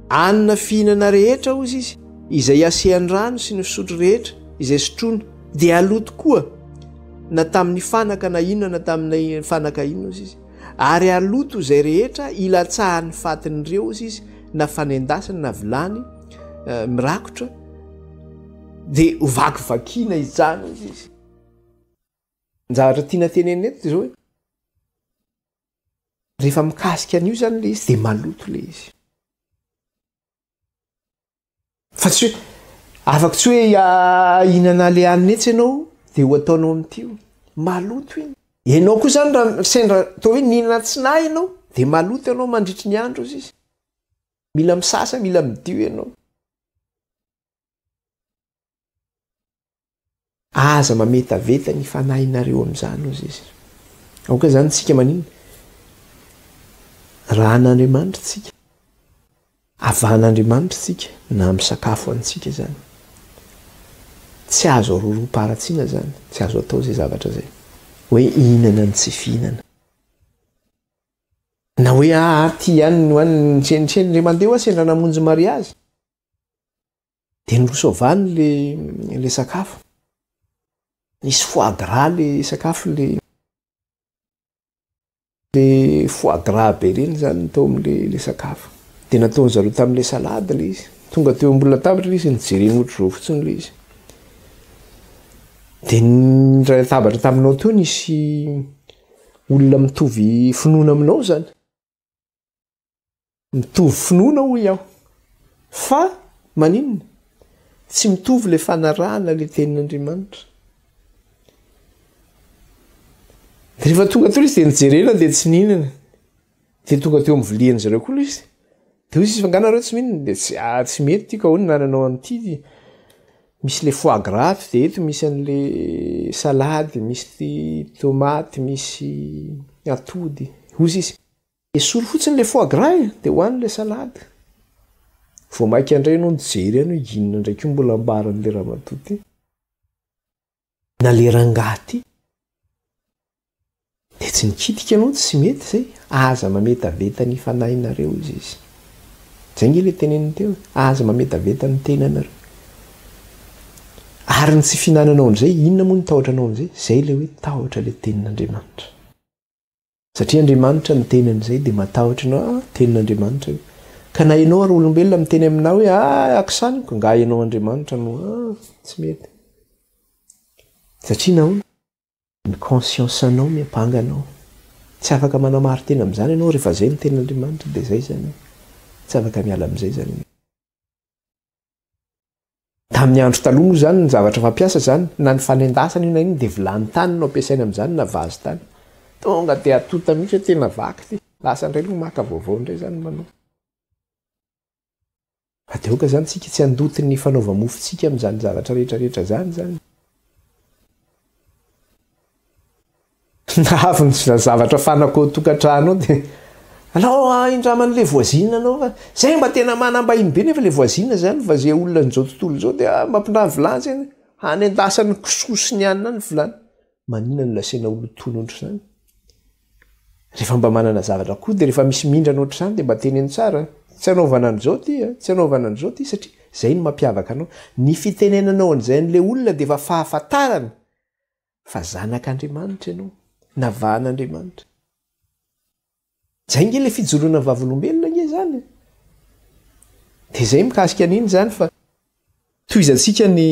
anina fihinana rehetra ozy izy izay asiany rano sy ny fisotro rehetra izay sotroina dia aloto koa na tamin'ny fanaka na inona na tamin'ny fanaka inona ozy izy. Ary aloto izay rehetra ilatsahan'ny fatin'ireo ozy izy na fanendasana na vilany mirakotra dia hovakivakiana izany izy. Ny zavatra tiana tenenina eto zao hoe rehefa mikasika an'io zany le izy dia maloto le izy. Fa tsy hoe afaka tsy hoe hihinana le hanina etsy ianao dia ho ataonao amin'itio, maloto iny. Ianao koa zany raha sendra toa hoe nihinana tsinahy ianao dia maloto ianao mandritry ny andro izy. Mila misasa, mila midio ianao. Aza mametaveta ny fanahinareo amin'izany ozy izy. Aoka zany tsika manino raha an'Andriamanitra tsika, avahan'Andriamanitra tsika na amin'ny sakafo antsika zany, tsy azo aroroam-paratsiana zany, tsy azo atao zay zavatra zay hoe hihinana ny tsy fihinana, na hoe ty ihany no any nitsenitseny le mandeha hoa sendra namonjy mariazy dia norosovany le sakafo. Nisy foie gras le sakafo, le foie gras be reny zany tao amin'le sakafo. Dia nataony zareo tamin'le salady le izy. Tonga teo ambony latabatra le izy nijereny ohatry zao fotsiny le izy. Dia ny latabatra taminao teo nisy olona mitovy finoana aminao zany. Mitovy finoana hoy aho. Fa maninona? Tsy mitovy le fanarahana le tenin'Andriamanitra. Rehefa tonga teo izy dia nijerena dia tsy nihinana. Dia tonga teo amin'ny viliany zareo koa izy. Dia izy fanganareo tsy mihinana dia tsy mety tika hono nananao an'ity. Misy le foie gras dia eto misy an'le salady, misy tomaty, misy atody. Ozy izy esory fotsiny le foie gras dia hoany le salady. Vao mainka andray ianao nijery ianao inona ndraiky mbola ambaran'le ramatoa ty na le rangahy ty. dia tsy nikitika ianao tsy mety zay aza mametaveta ny fanahinareo izy izy zay nge le teneniny teo aza mametaveta ny tenanareo ary ny tsy fihinananao an'izay inona moa ny tahotra anao an'izay zay le hoe tahotra le tenin'Andriamanitra satria Andriamanitra ny tenin'izay dia matahotra ianao tenin'Andriamanitra io ka na ianao ary olombelona miteny aminao hoe aksaniko nga ianao Andriamanitra no tsy mety satria nahoana ny conscience anao miampanganao tsy afaka manamary tena amin'izany ianao rehefa zay ny tenin'Andriamanitra dia zay zany tsy afaka miala amin'izay zany tamin'ny andro taloha moa zany ny zavatra fampiasa zany na ny fanendasana io na iny dia vilany tany no ampiasaina amin'izany na vazy tany tonga dia atota mihitsy tena vaky ty lasa indray no maka vaovao indray zany manao adeoka zany tsika tsy andoty ny fanaova-mofontsika amin'izany zavatra rehetrarehetra zany na avy ny zavatra fanako tokantrano dia alao indraman'le voisine anao fa zay mba tena manambahiny be nefa le voisine zany fa zay olona n'izao tontolo izao dia mampindrany vilany zany hanendasany kosokosony anina ny vilany manina no lasena olotono ohatr' zany rehefa mba manana zavatra koa dia rehefa misy mindrana ohatr' zany dia mba teneny tsara tsy anaovana an'izao ty tsy anaovana an'izao ty satria zay no mampiavaka anao ny fitenenanao an'izay n'le olona dia efa fahafantarana fa zanak'Andriamanitra ianao navahan'Andriamanitra zay nge le fijoroana vavolombelona nge zany dia zay mikasika an'iny zany fa toizantsika ny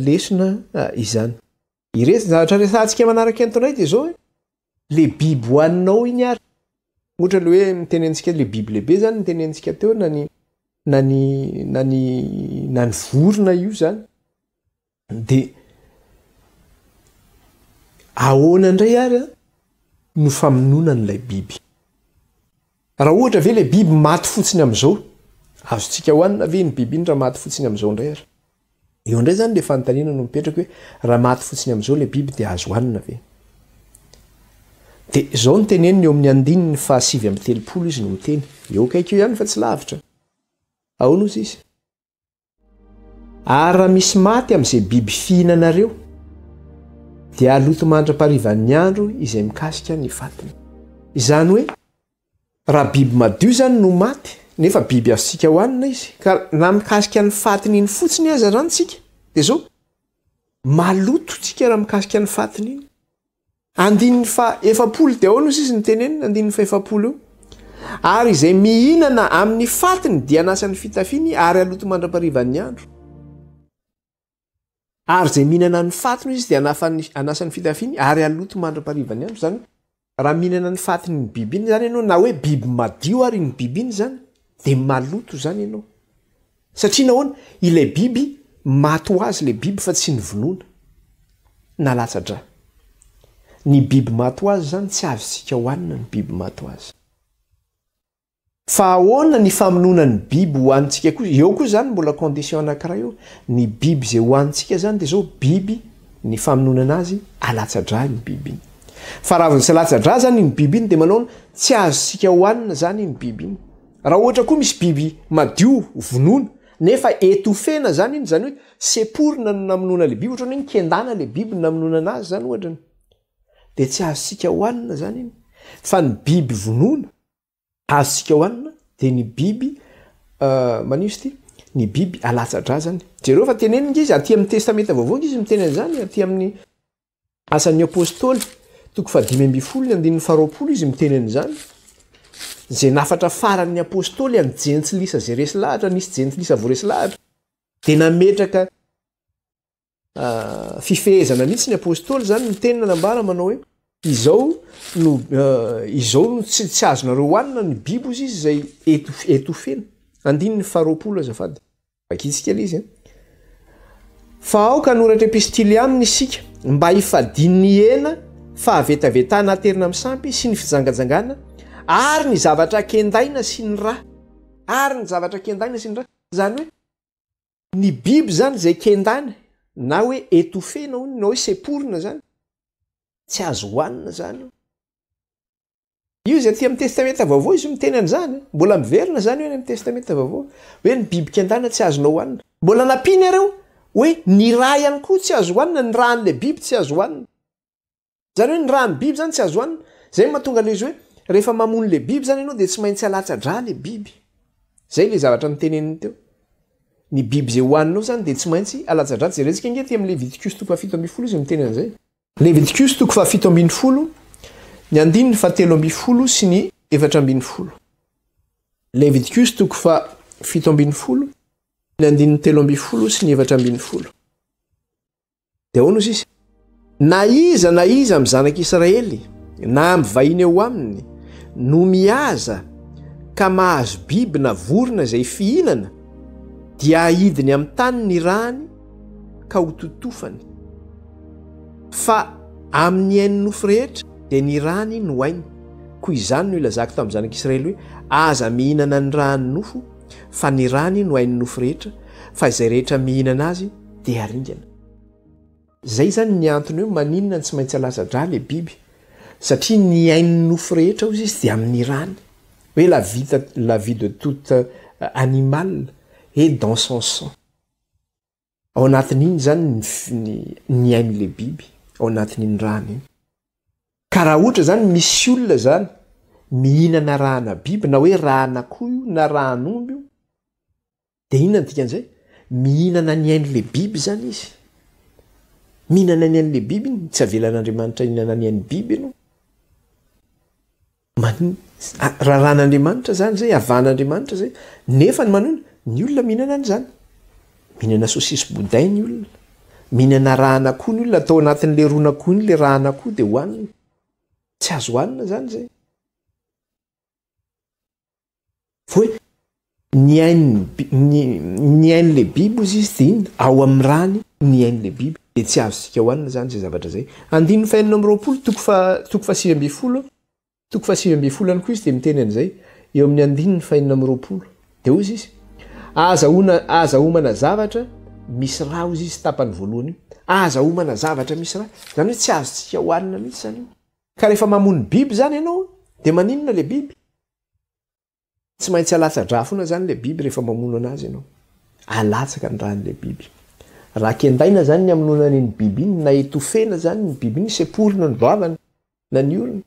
lesona izany iresy zavatra resantsika manaraka entonay dia zao le biby hoaninao iny ary ohatra le hoe mitenentsika le biby lehibe zany mitenentsika teo na ny vorona io zany dia ahoana indray ary no famononan'ilay biby raha ohatra ve le biby maty fotsiny amin'izao azontsika hoanina ve ny biby iny raha maty fotsiny amin'izao indray ary eo indray zany le fanontaniana no mipetraka hoe raha maty fotsiny amin'izao le biby dia azo hoanina ve dia izao ny teneniny eo amin'ny 9:7 izy no miteny eo kaikeo ihany fa tsy lavitra ahoana ozy izy ary raha misy maty amin'izay biby fihinanareo dia aloto mandra-parivan'ny andro izay mikasika ny fatiny izany hoe raha biby madio zany no maty nefa biby azontsika hoanina izy ka na mikasika ny fatiny iny fotsiny aza ranontsika dia zao maloto tsika raha mikasika ny fatiny iny 9:7 dia ahoana izy ny tenenina 9:7 eo ary izay mihinana amin'ny fatiny dia anasany fitafiny ary aloto mandra-parivan'ny andro ary izay mihinana ny fatiny izy dia anasany fitafiny ary aloto mandra-parivan'ny andro zany raha mihinana ny fatiny ny biby iny zany ianao na hoe biby madio ary ny biby iny zany dia maloto zany ianao satria nahoana ilay biby maty ho azy le biby fa tsy nyvonoana na latsa-dra ny biby maty ho azy zany tsy azontsika hoanina ny biby maty ho azy fa ahoana ny famonona ny biby hoanitsika koa eo koa zany mbola condition anankiray eo ny biby zay hoanitsika zany dia zao biby ny famonona anazy alatsa-dra ny biby iny fa raha ny tsy alatsa-dra zany ny biby iny dia manao tsy azontsika hoanina zany ny biby iny raha ohatra koa misy biby madio vonoana nefa etofena zany iny zany hoe seporina no namonona le biby ohatra hoe nikendana le biby no namonona anazy zany ohatrany dia tsy azontsika hoanina zany iny fa ny biby vonoana azontsika hoanina dia ny biby manio izy ty ny biby alatsa-dra zany jereo fa tenenina izy aty amin'ny testamenta vaovao izy miteny zany aty amin'ny asan'ny apôstôly 5:20 izy miteny an'izany zay nafatra faran'ny apôstôly any jentilisa zay resy lahatra nisy jentilisa vo resy lahatra dia nametraka fifehezana mihitsy ny apôstôly zany mitenina nambara manao hoe izao no tsy azonareo hoanina ny biby ozy izy zay etofena 5:20 azafady vakitsikely izy fa aoka noratra epistily aminy isika mba hifadin'ny hena fa avetavetana aterina amin'ny sampy sy ny fijangajangana ary ny zavatra kendaina sy ny ra zany hoe ny biby zany zay kendana na hoe etofena na hoe seporina zany tsy azo hoanina zany io zay aty amin'ny testamenta vaovao izy miteny an'izany mbola miverina zany hoe amin'ny testamenta vaovao hoe ny biby kendana tsy azonao hoanina mbola nampiny areo hoe ny ra ihany koa tsy azo hoanina ny ra an'le biby tsy azo hoanina zany hoe ny rany biby zany tsy azo anina zay mahatonga le izy hoe rehefa mamony le biby zany ianao de tsy maintsy alatsa-dra le biby zay le zavatra niteneniny teo ny biby zay hoaninao zany de tsy maintsy alatsa-dra tsy resika inge ty amin'ny Leviticus 7:10 izy miteny an'izay Leviticus 7:10 ny andininy 7:10 sy ny 4:10 Leviticus 7:10 ny andininy 3:10 sy ny 4:10 de ahoana izy na iza amin'ny zanak'Israely na amin'ny vahiny eo aminy no mihaza ka mahazo biby na vorona izay fihinana dia ahidiny amin'ny tany ny rany ka ho totofany fa amin'ny hainy nofo rehetra dia ny rany no hainy koa izany no ilazako tamin'ny zanak'Israely hoe aza mihinana ny rany nofo fa ny rany no hainy nofo rehetra fa izay rehetra mihinana azy dia aringana zay zany ny antony hoe maninona tsy maintsy alatsa-dra le biby satria ny hainy nofo rehetra ozy izy dia amin'ny rany hoe la vie de toute animal et dans son sang ao anatin'iny zany ny hain'le biby ao anatin'iny rany iny ka raha ohatra zany misy olona zany mihinana rahana biby na hoe rahan'akoho io na rahan'omby io de inona ny dikan'izay mihinana ny hain'le biby zany izy mihinana ny hain'le biby iny tsy avelan'Andriamanitra hihinana ny hain'ny biby ianao raha ran'Andriamanitra zany zay avan'Andriamanitra zay nefa ny manona ny olona mihinana an'izany mihinana saucisse boudin ny olona mihinana rahan'akoho ny olona atao anatin'le ron'akoho iny le rahan'akoho de hoanina tsy azo hoanina zany zay fa hoe ny hain'le biby ozy izy de iny ao amin'ny rany ny hain'le biby de tsy azontsika hoanina zany zay zavatra zay andininy 5:20 toko 5:10 toko 5:10 any koa izy de miteny an'izay eo amin'ny andininy 5:20 de ozy izy aza homana zavatra misy raha ozy izy tapany voalohany aza homana zavatra misy raha zany hoe tsy azontsika hoanina mihitsy zany ka rehefa mamony biby zany ianao de maninona le biby tsy maintsy alatsa-dra foana zany le biby rehefa mamono anazy ianao alatsaka ny ran'le biby raha kendaina zany ny amononany ny biby iny na etofena zany ny biby iny seporina ny vavany na ny olona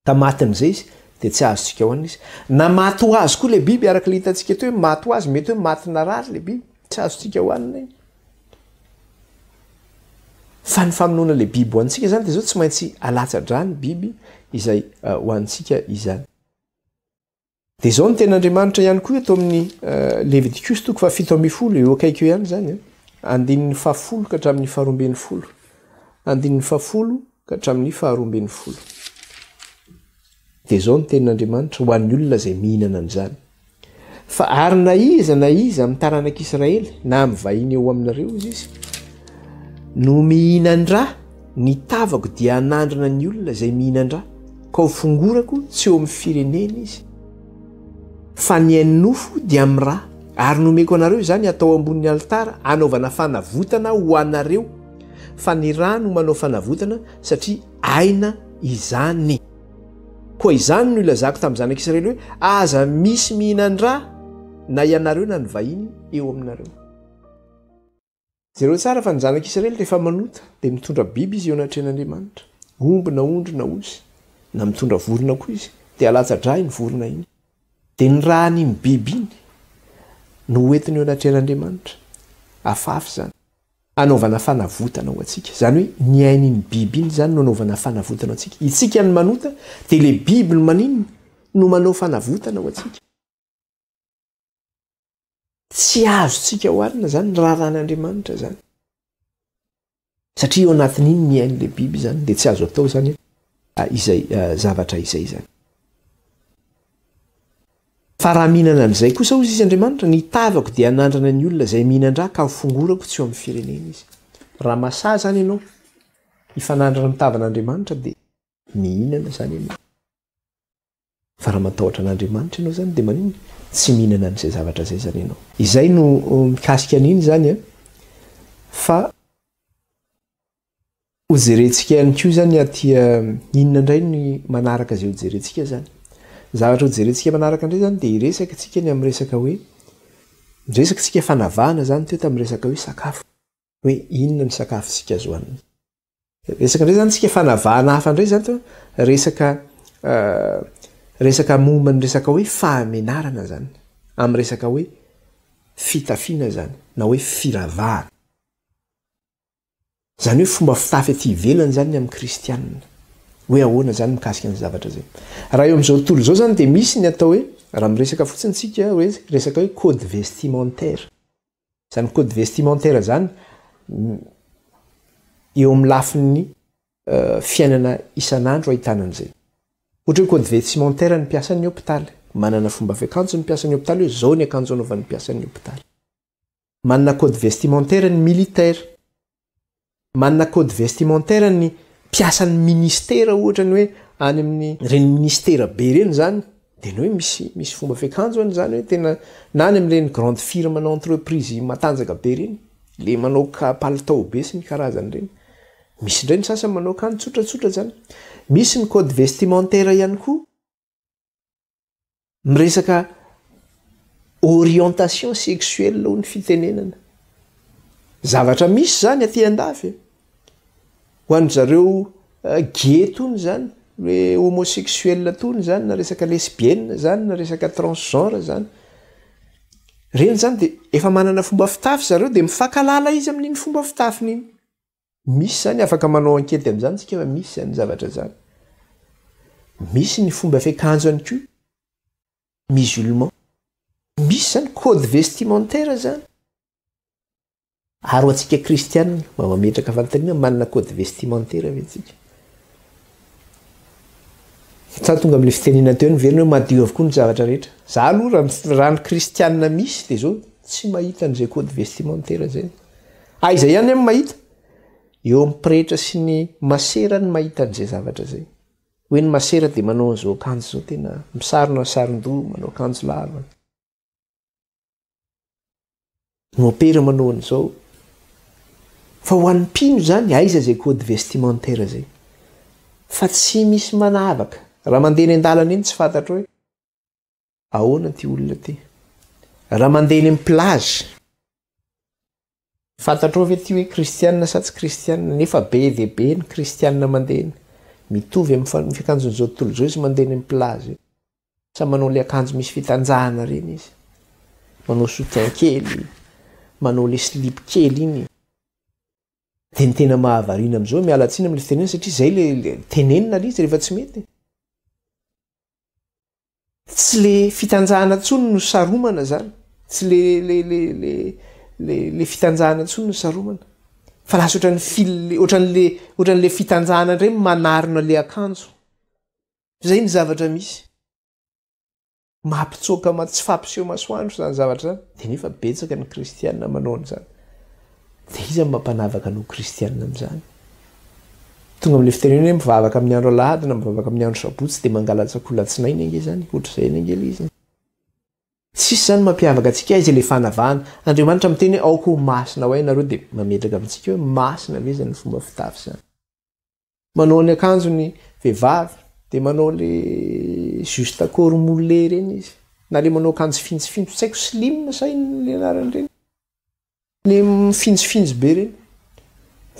ka maty am'izay izy de tsy azontsika hoanina izy na maty ho azy koa le biby araka le hitantsika to hoe maty ho azy mety hoe maty narary le biby tsy azontsika hoanina iny fa ny famonoana le biby hoantsika zany de zao tsy maintsy alatsa-dra ny biby izay hoantsika izany de zao ny ten'Andriamanitra ihany koa eto amin'ny Leviticus 7:10 eo akaiky eo ihany zany andininy 10 ka hatramin'ny 12 andininy 10 ka hatramin'ny 12 de zao ny ten'Andriamanitra ho an'ny olona zay mihinana an'izany fa ary na iza amin'ny taranak'Israely na amin'ny vahiny eo aminareo izy izy no mihinan-dra ny tavako dia hanandrana ny olona zay mihinan-dra ka ho fongorako tsy eo amin'ny firenena izy fa ny hainy nofo dia amin'ny ra ary nomeko anareo zany atao ambonin'ny altara anaovana fanavotana ho anareo fa ny ra no manao fanavotana satria aina izany koa izany no ilazako tamin'ny zanak'Israely hoe aza misy mihinan-dra na ianareo na ny vahiny eo aminareo zereo tsara fa ny zanak'Israely rehefa manota de mitondra biby izy eo anatren'Andriamanitra omby na ondry na osy na mitondra vorona koa izy de alatsa-dra iny vorona iny de ny rahan'iny biby iny no hoentiny eo anatren'Andriamanitra afafy zany anaovana fanavotana ho atsika zany hoe ny hain'iny biby iny zany no anaovana fanavotana ho atsika itsika ny manota de le biby no maninona no manao fanavotana ho atsika tsy azotsika hoanina zany ny raha ran'Andriamanitra zany satria eo anatin'iny ny hain'le biby zany de tsy azo atao zany izay zavatra izay zany fa raha mihinana an'izay kosa ozy izy Andriamanitra ny tavako dia hanandrana ny olona zay mihinan-dra ka ho fongorako tsy eo amin'ny firenena izy raha masà zany ianao hifanandrana mitavan'Andriamanitra de mihinana zany ianao fa raha matahotra an'Andriamanitra ianao zany de maninona tsy mihinana an'izay zavatra zay zany ianao izay no mikasika an'iny zany fa hojerentsika ihany koa zany aty inona indray ny manaraka zay hojerentsika zany zavatra hojerentsika manaraka indray zany de iresaka tsika ny amin'ny resaka hoe miresaka tsika fanavahana zany teo tamin'ny resaka hoe sakafo hoe inona ny sakafo tsika azo hanina resaka ndray zany tsika fanavahana hafa ndray zany to resaka momba ny resaka hoe fahamenarana zany amin'ny resaka hoe fitafiana zany na hoe firavahana zany hoe fomba fitafy aty ivelany zany amin'ny kristianina hoe ahoana zany mikasika ny zavatra zay raha eo amin'izao tontolo zao zany dia misy ny atao hoe raha miresaka fotsiny tsika hoe resaka hoe code vestimentaire zany code vestimentaire zany eo amin'ny lafin'ny fiainana isan'andro ahitana an'izay ohatra hoe code vestimentaire ny mpiasan'ny hôpitaly manana fomba fiakanjo ny mpiasan'ny hôpitaly hoe zao ny akanjo anaovan'ny mpiasan'ny hôpitaly manana code vestimentaire ny militaire manana code vestimentaire ny mpiasan'ny ministera ohatra ny hoe any amin'ny reny ministera be reny zany dia ny hoe misy fomba fiakanjo any zany hoe tena na any amin'ireny grande firme na entreprise matanjaka be reny le manao palitao be sy ny karazany reny misy indray ny sasany manao akanjo tsotratsotra zany misy ny code vestimentaire ihany koa miresaka orientation sexuelle ho ny fitenenana zavatra misy zany aty andafy ho an'ny zareo gay tony zany hoe homosexuel tony zany na resaka lesbienne zany na resaka transgenre zany reny zany dia efa manana fomba fitafy zareo dia mifankalala izy amin'iny fomba fitafiny iny misy zany afaka manao ankety amin'izany tsika fa misy zany zavatra zany misy ny fomba fiakanjo any koa musulman misy zany code vestimentaire zany ary ho antsika kristianina mba mametraka fanontaniana manana code vestimentaire ave tsika sa tonga amin'le fitenena teo ny verina hoe madio avokoa ny zavatra rehetra za aloha raha ny kristianina misy dia zao tsy mahita an'izay code vestimentaire zay aiza ihany amin'ny mahita eo am'mpirehitra sy ny masera ny mahita an'izay zavatra zay hoe ny masera dia manao an'izao akanjo zao tena misarona saron-doha manao akanjo lava no opera manao an'izao fa ho an'ny mpino zany aiza zay code vestimentaire zay fa tsy misy manavaka raha mandeha ny an-dalana eny tsy fantatra hoe ahoana ty olona ty raha mandeha ny amin'ny plage fantatra ve ty hoe kristianina sa tsy kristianina nefa be dia be ny kristianina mandehany mitovy amin'ny fiakanjon'izao tontolo zao izy mandeha ny amin'ny plage sa manao le akanjo misy fitanjahana reny izy manao soutien kely manao le slip kely iny dia ny tena mahavariana amin'izao mialatsiny amin'le fitenena satria zay le tenenina le izy rehefa tsy mety tsy le fitanjahana ntsony no saromana zany tsy le fitanjahana ntsony no saromana fa lasa ohatran'le fitanjahana indray manarina le akanjo zay ny zavatra misy mampitsoaka tsy fampiseho masoandro zany zavatra zany dia nefa betsaka ny kristianina manao an'izany dia izy ny mampanavaka no kristianina amin'izany tonga amin'le fitenena hoe mivavaka amin'ny andro alahady na mivavaka amin'ny andro sabotsy dia mangalatsakola-tsinainy ange zany ohatr'izay ny angely izy tsisy zany mampiavaka antsika izy le fanavahana andriamanitra miteny hoe aoko masina ho ainareo dia mametraka amintsika hoe masina ve zany fomba fitafy zany manao ny akanjo ny vehivavy dia manao le juste corps moulé reny izy na le manao akanjo fintsifintsy tsy haiko slim sa iny le anarany reny le mifintsifintsy be reny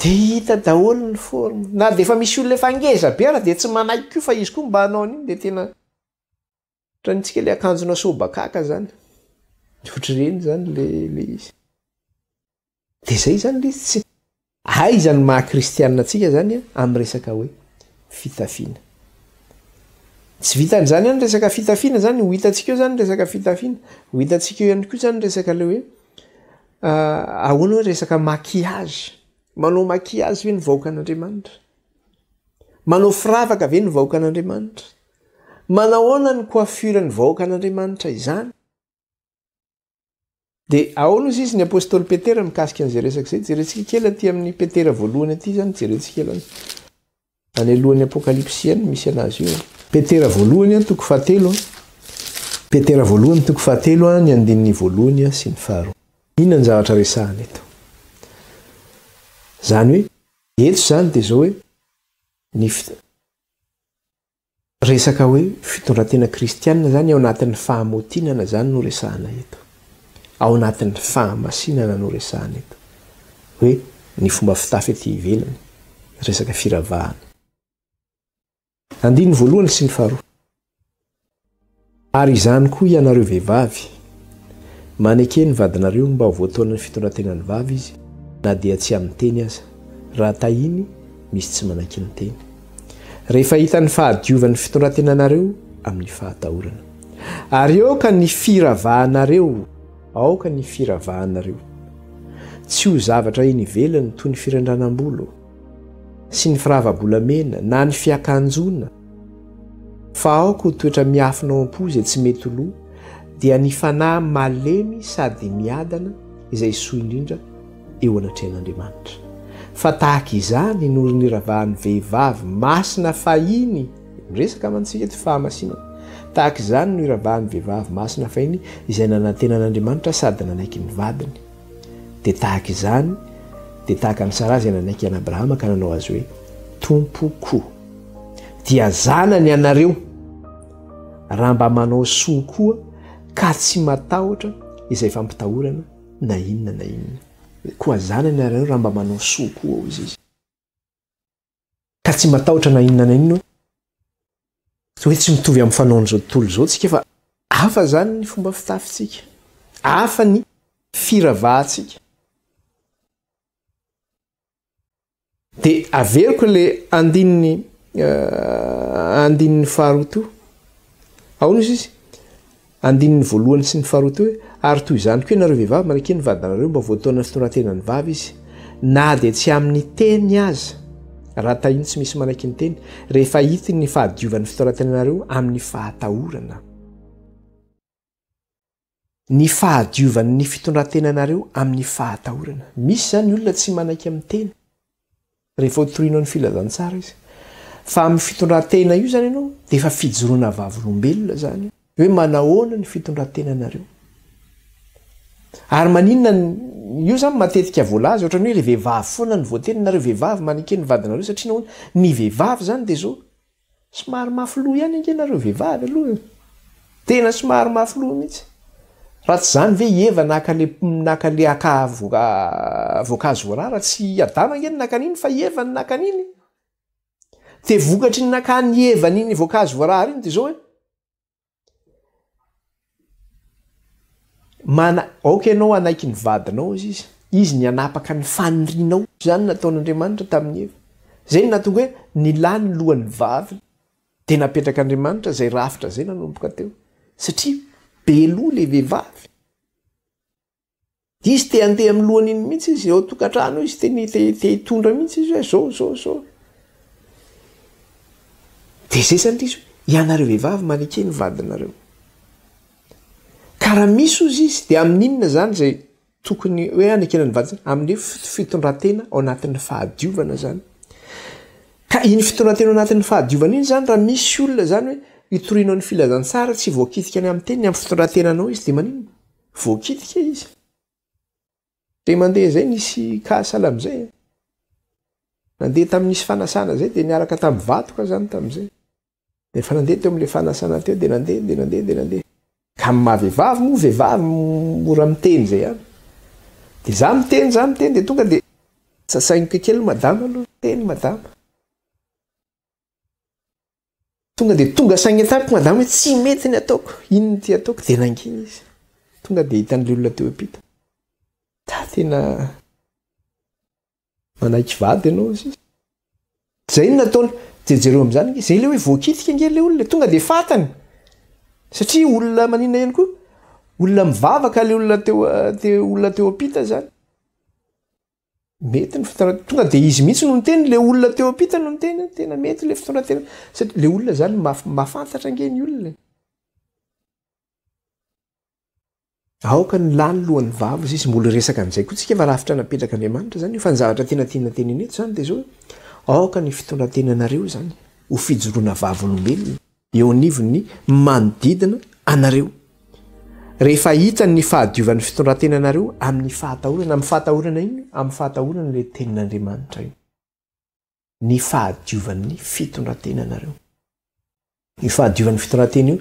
dia hita daholo ny forme na dia efa misy olona efa angeza be ara dia tsy manaiky koa fa izy koa mba hanao an'iny dia tena ohatrantsika le akanjona sobakaka zany ohatr'ireny zany le izy dia zay zany le izy tsy aiza ny maha-kristianina atsika zany amin'ny resaka hoe fitafiana tsy vitan'izany ihany resaka fitafiana zany ho hitantsika eo zany resaka fitafiana ho hitantsika eo ihany koa zany resaka le hoe ahoana hoe resaka maquillage manao maquillage ve ny vahoaka an'Andriamanitra manao firavaka ve ny vahoaka an'Andriamanitra manao ahoana ny coiffure ny vahoaka an'Andriamanitra izany dia ahoana izy ny apôstôly Petera mikasika an'izay resaka izay jerentsika kely aty amin'ny Petera voalohany aty zany jerentsika kely any alohan'ny apokalipsy any misy anazy io Petera voalohany any toko fahatelo Petera voalohany toko fahatelo ny andininy voalohany sy ny faharoa inona ny zavatra resahana eto zany hoe eto zany dia zao hoe ny resaka hoe fitondrantena kristianina zany ao anatin'ny fahamotinana zany no resahana eto ao anatin'ny fahamasinana no resahana eto hoe ny fomba fitafy aty ivelany resaka firavahana. Andiny voalohany sy ny faharoa. Ary izany koa ianareo vehivavy, maneke ny vadinareo mba ho voataonany fitondratena ny vavy izy, na dia tsy amin'ny teny aza, raha tahiny misy tsy manaky ny teny. Rehefa hita ny fahadiovan'ny fitondrantenanareo amin'ny fahatahorana. Ary aoka ny firavahanareo, aoka ny firavahanareo. Tsy ho zavatra eny ivelany toy ny firandranam-bolo sy ny firava-bolamena na ny fiakanjona, fa aoka ho toetra miafinao am-po izay tsy mety ho loha, dia ny fanahy malemy sady miadana izay soa indrindra eo anatrehan'Andriamanitra. Fa tahaka izany noho ny ravahan'ny vehivavy masina fahiny, resaka mantsika ty fahamasina. Tahaka izany no iravahan'ny vehivavy masina fahiny izay nanantenan'Andriamanitra sady nanaiky ny vadiny. Dia tahaka izany, dia tahaka ny Sara izay nanaiky an'Abrahama ka nanao azy hoe tompoko. Dia zanany ianareo raha mba manao soa koa ka tsy matahotra izay fampitahorana na inona na inona. Koa zanany ianareo raha mba manao soa koa izy ka tsy matahotra na inona na inona. Hoe tsy mitovy amin'ny fanaon'izao tontolo izao tsika, fa hafa zany ny fomba fitafitsika, hafa ny firavahantsika. Dia averiko le andininy faharoa to. Ao izy andininy voalohany sy ny faharoa to, ary toy izany koa ianareo vehivavy manake ny vadinareo mba voataonany fitondratena ny vavy izy, na dia tsy amin'ny teny aza, raha tahiny tsy misy manaiky ny teny, rehefa hita ny fahadiovan'ny fitondrantenanareo amin'ny fahatahorana. Ny fahadiovan'ny fitondrantenanareo amin'ny fahatahorana. Misy zany olona tsy manaiky amin'ny teny rehefa hotorianao ny filazantsara izy. Fa amin'ny fitondrantena io zany ianao dia efa fijoroana vavolombelona zany, hoe manahoana ny fitondrantenanareo. Ary maninona io zany matetika voalaza ohatrany hoe le vehivavy foana ny voateny nareo vehivavy maneke ny vadinareo, satria nahoana ny vehivavy zany dia zao somary mafy loha ihany angenareo vehivavy aloha, tena somary mafy loha mihitsy. Raha tsy zany ve Eva naka le aka voankazo voarara, tsy Adama angeny nakan'iny fa Eva ny nakan'iny. Dia vokatry ny nakan'ny Eva n'iny voankazo voarara iny dia zao hoe aoka ianao anaiky ny vadinao izy ny anapaka ny fanirinao. Zany nataon'Andriamanitra tamin'ny Eva. Zay no nahatonga hoe nilany lohan'ny vavy dia napetraka Andriamanitra izay rafitra izay nanomboka teo, satria be loha le vehivavy. Izy te handeha amin'ny lohan'iny mihitsy izy, ao tokantrano izy te hitondra mihitsy izy hoe zao. Dia zay zany izy ianareo vehivavy maneke ny vadinareo. Ka raha misy ozy izy dia amin'inona zany izay tokony hoe anekena ny vadiny? Amin'ny fitondrantena ao anatin'ny fahadiovana zany. Ka iny fitondrantena ao anatin'ny fahadiovana iny zany, raha misy olona zany hoe hitorianao ny filazantsara tsy voakitika any amin'ny teny amin'ny fitondrantenanao izy, dia maninona? Voakitika izy. Dia mandeha zay nisy kahasala amin'izay. Nandeha tamin'nisy fanasana zay dia niaraka tamin'ny vatoka zany tamin'izay. Dia fa nandeha teo amin'ilay fanasana teo dia nandeha. Ka amin'ny mahavehivavy moa vehivavy mora miteny zay ihany. Dia za miteny dia tonga dia sasainiko kely madama aloha, teny madama. Tonga saigny atako madama hoe tsy mety ny ataoko, inony ty ataoko, dia nangina izy. Tonga dia hitan'ilay olona teo ampita. Tena manaiky vady ianao izy. Zay no nataony jejereo amin'izany izy. Zay ilay hoe voakitika angely ilay olona, tonga dia fantany. Satria olona maninona ihany koa, olona mivavaka ilay olona teo ampita zany. Mety ny fitondratena, tonga dia izy mihitsy no niteny, ilay olona teo ampita no niteny, tena mety ilay fitondratena. Satria ilay olona zany mahafantatra angeny olona. Aoka ny lany lohan'ny vavy izy mbola resaka amin'izay koa tsika fa rafitra napetraka Andriamanitra zany, fa ny zavatra tena tiana teneny eto zany dia zao aoka ny fitondrantenanareo zany ho fijoroana vavolombelona eo anivon'ny manodidina anareo. Rehefa hita ny fahadiovan'ny fitondrantenanareo amin'ny fahatahorana, amin'ny fahatahorana iny, amin'ny fahatahorana ilay tenin'Andriamanitra io. Ny fahadiovan'ny fitondrantenanareo. Ny fahadiovan'ny fitondrantena io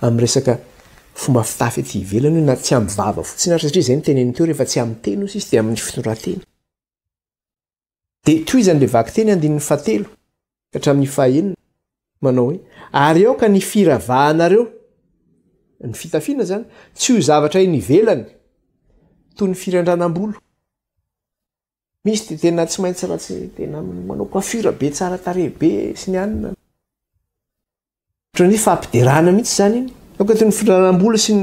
amin'ny resaka fomba fitafy ety ivelany hoe na tsy amin'ny vava fotsiny ary, satria izay ny teneny teo rehefa tsy amin'ny teny izy dia amin'ny fitondrantena. dia toy izany le vaky teny 17 ka hatramin'ny 9 manao hoe ary ao ka ny firavahanareo ny fitafiana zany tsy ho zavatra iny ivelany toy ny firandranam-bolo misy dia tena tsy maintsy raha tsy tena manao coiffure be tsara tarehibe sy ny anina ohatrany fampiderahana mihitsy zany iny aoka toy ny firandranam-bolo sy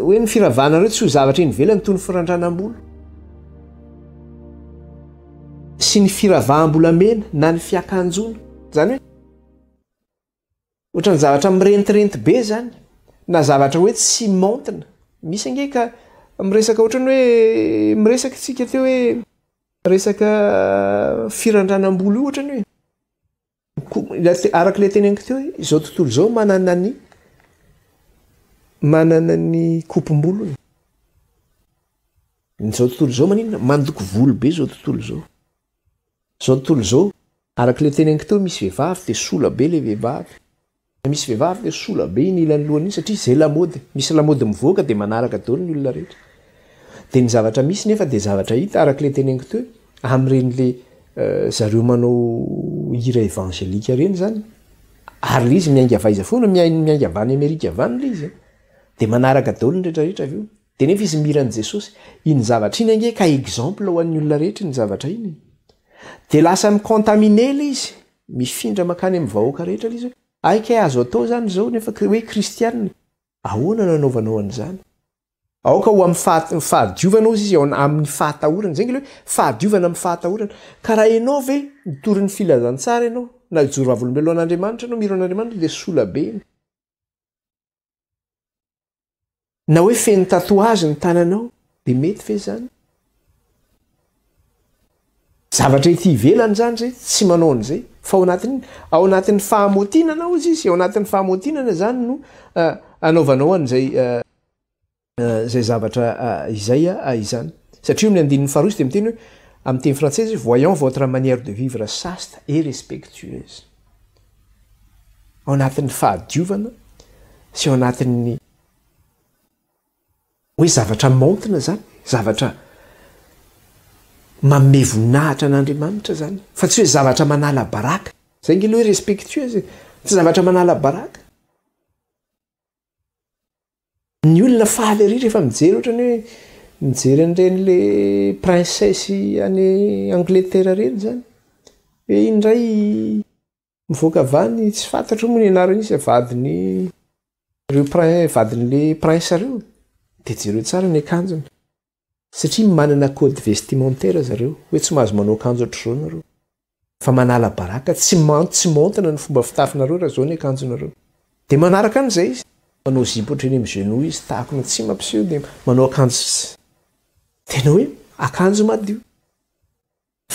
hoe ny firavahanareo tsy ho zavatra iny ivelany toy ny firandranam-bolo sy ny firavaham-bolamena na ny fiakanjona zany hoe ohatrany zavatra mirentirenty be zany na zavatra hoe tsy montina misy ange ka miresaka ohatrany hoe miresaka tsika teo hoe resaka firandranam-bolo io ohatrany hoe arak'ilay teneniko teo hoe izao tontolo izao manana ny kopom-bolony izao tontolo izao maninona mandoko volo be zao tontolo izao tontolo izao arak'ilay teneniko teo misy vehivavy dia sola be le vehivavy misy vehivavy dia sola be iny ilan'ny lohany satria zay lamody misy lamody mivoaka dia manaraka daholo ny olona rehetra dia ny zavatra misy nefa dia zavatra hita arak'ilay teneniko teo amin'iren'le zareo manao hira evangelika reny zany ary le izy miainga avaiza foana miainga avany Amerika avany le izy dia manaraka daholo ny rehetrarehetra avy eo dia nefa izy miran'i Jesosy iny zavatra iny ange ka exemple ho an'ny olona rehetra ny zavatra iny dia lasa micontamine le izy mifindra makany amin'ny vahoaka rehetra le izy aika azo atao zany zao nefa hoe kristianina ahoana nanaovanao an'izany aoka ho amin'ny fahadiovana ozy izy amin'ny fahatahorana zay nge le hoe fahadiovana amin'ny fahatahorana ka raha ianao ve mitory ny filazantsara ianao na ijoro vavolombelo an'Andriamanitra ianao miro an'Andriamanitra dia sola be na hoe feno tatouage ny tananao dia mety ve zany zavatra ity ivelany zany zay tsy manao an'izay fa ao anatin'ny fahamotinana ozy izy ao anatin'ny fahamotinana zany no anaovanao an'izay zay zavatra izay izany satria amin'ny andininy faharoa izy dia miteny hoe amin'ny teny frantsay voyons votre manière de vivre chaste et respectueuse ao anatin'ny fahadiovana sy ao anatin'ny hoe zavatra montina zany zavatra manome voninahitra an'Andriamanitra zany fa tsy hoe zavatra manala baraka zay nge le hoe respectueuse tsy zavatra manala baraka ny olona faly ary rehefa mijery ohatrany hoe mijery an'ireny le princesse any Angleterre reny zany hoe indray mivoaka avany tsy fantatro moa ny anarany izy vadiny vadin'le prince reo dia jereo tsara ny akanjony satria manana code vestimentaire zareo hoe tsy mahazo manao akanjo ohatr'izao nareo fa manala baraka tsy montina ny fomba fitafinareo raha zao ny akanjonareo dia manaraka an'izay izy manao zipo ohatrany amin'ny genou izy takona tsy mampiseho dia manao akanjo tena hoe akanjo madio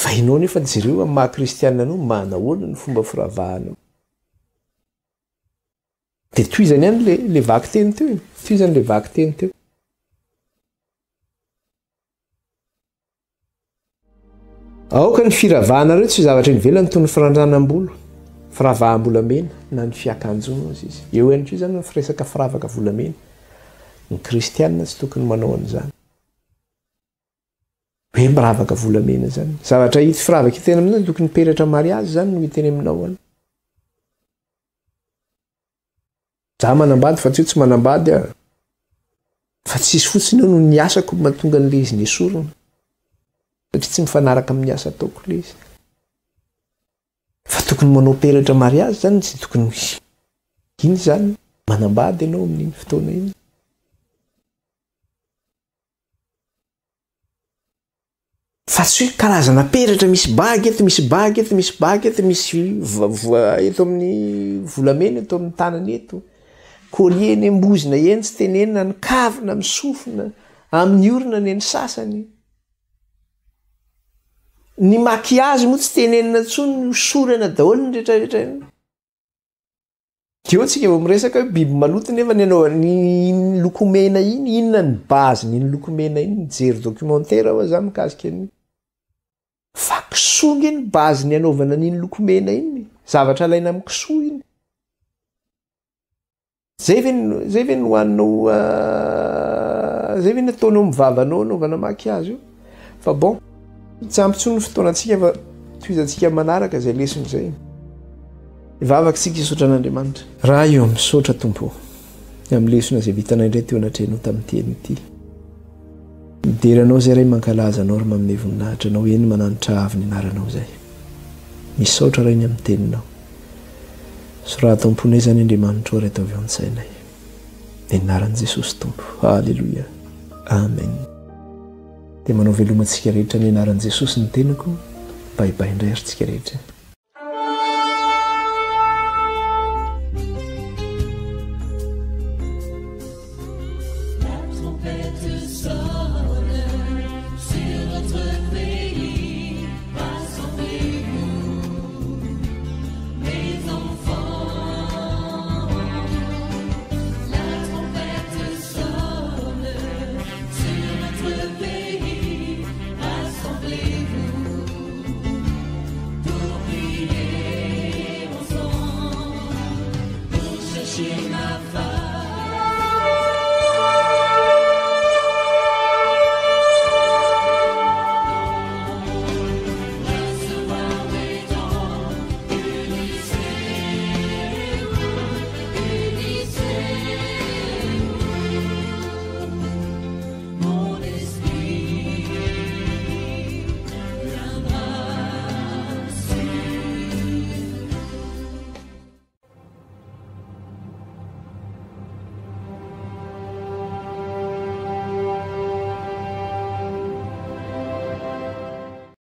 fa ianao nefa jereo amin'ny maha-kristianina anao manahoana ny fomba firavahanao dia toy izany ihany le vaky teny teo toy izany le vaky teny teo aoka ny firavahanareo tsy zavatra nivelany toy ny firandranam-bolo firavaham-bolamena na ny fiakanjona ozy izy eo ihany koa zany firesaka firavaka volamena ny kristianina tsy tokony manao an'izany hoe miravaka volamena zany zavatra hity firavaka hiteny aminao tokony peratra mariazy zany no hiteny aminao any za manambady fa tsy manambady fa tsisy fotsiny eo no ny asako mahatonga n'le izy ny esorona satria tsy mifanaraka amin'ny asa ataoko le izy fa tokony manao peratra mariazy zany tsy tokony iny zany manambady ianao amin'iny fotoana iny fa tsy hoe karazana peratra misy bagy eto misy bagy eto misy bagy eto misy eto amin'ny volamena eto amin'ny tanany eto collier ny embozina eny tsy tenenina ny kavina misofina amin'ny orona ny eny sasany ny makiazy moa tsy tenenina ntsony ny sorana daholo ny rehetrarehetra iny eo tsika vao miresaka hoe biby maloto nefa ny anao ny lokomena iny inona ny baziny ny lokomena iny mijery documentaire ao za mikasika an'iny fa kisoa nge ny baziny anaovana n'iny lokomena iny zavatra alaina amin'ny kisoa iny zay ve no hoaninao zay ve nataonao mivavanao anaovana makiazy io fa bon tsy ampy tsony ny fotoanantsika fa toizantsika manaraka izay lesony izay ivavaka sika hisaotra an'Andriamanitra raha eo amin'ny misaotra tompo amin'ny lesona izay vitanay indray teo anatrehanao tamin'ny teny ity mideranao izay ray mankalaza anao ry manome voninahitra anao eny mananitra avy ny anaranao izay misaotra ray ny amin'ny teninao so raha tomponay zany Andriamanitra ray atao avy an-tsainay ny anaran'i Jesosy tompo halleloia amen dia manao velomantsika rehetra ny anaran'i Jesosy ny teniko baibay indray ary tsika rehetra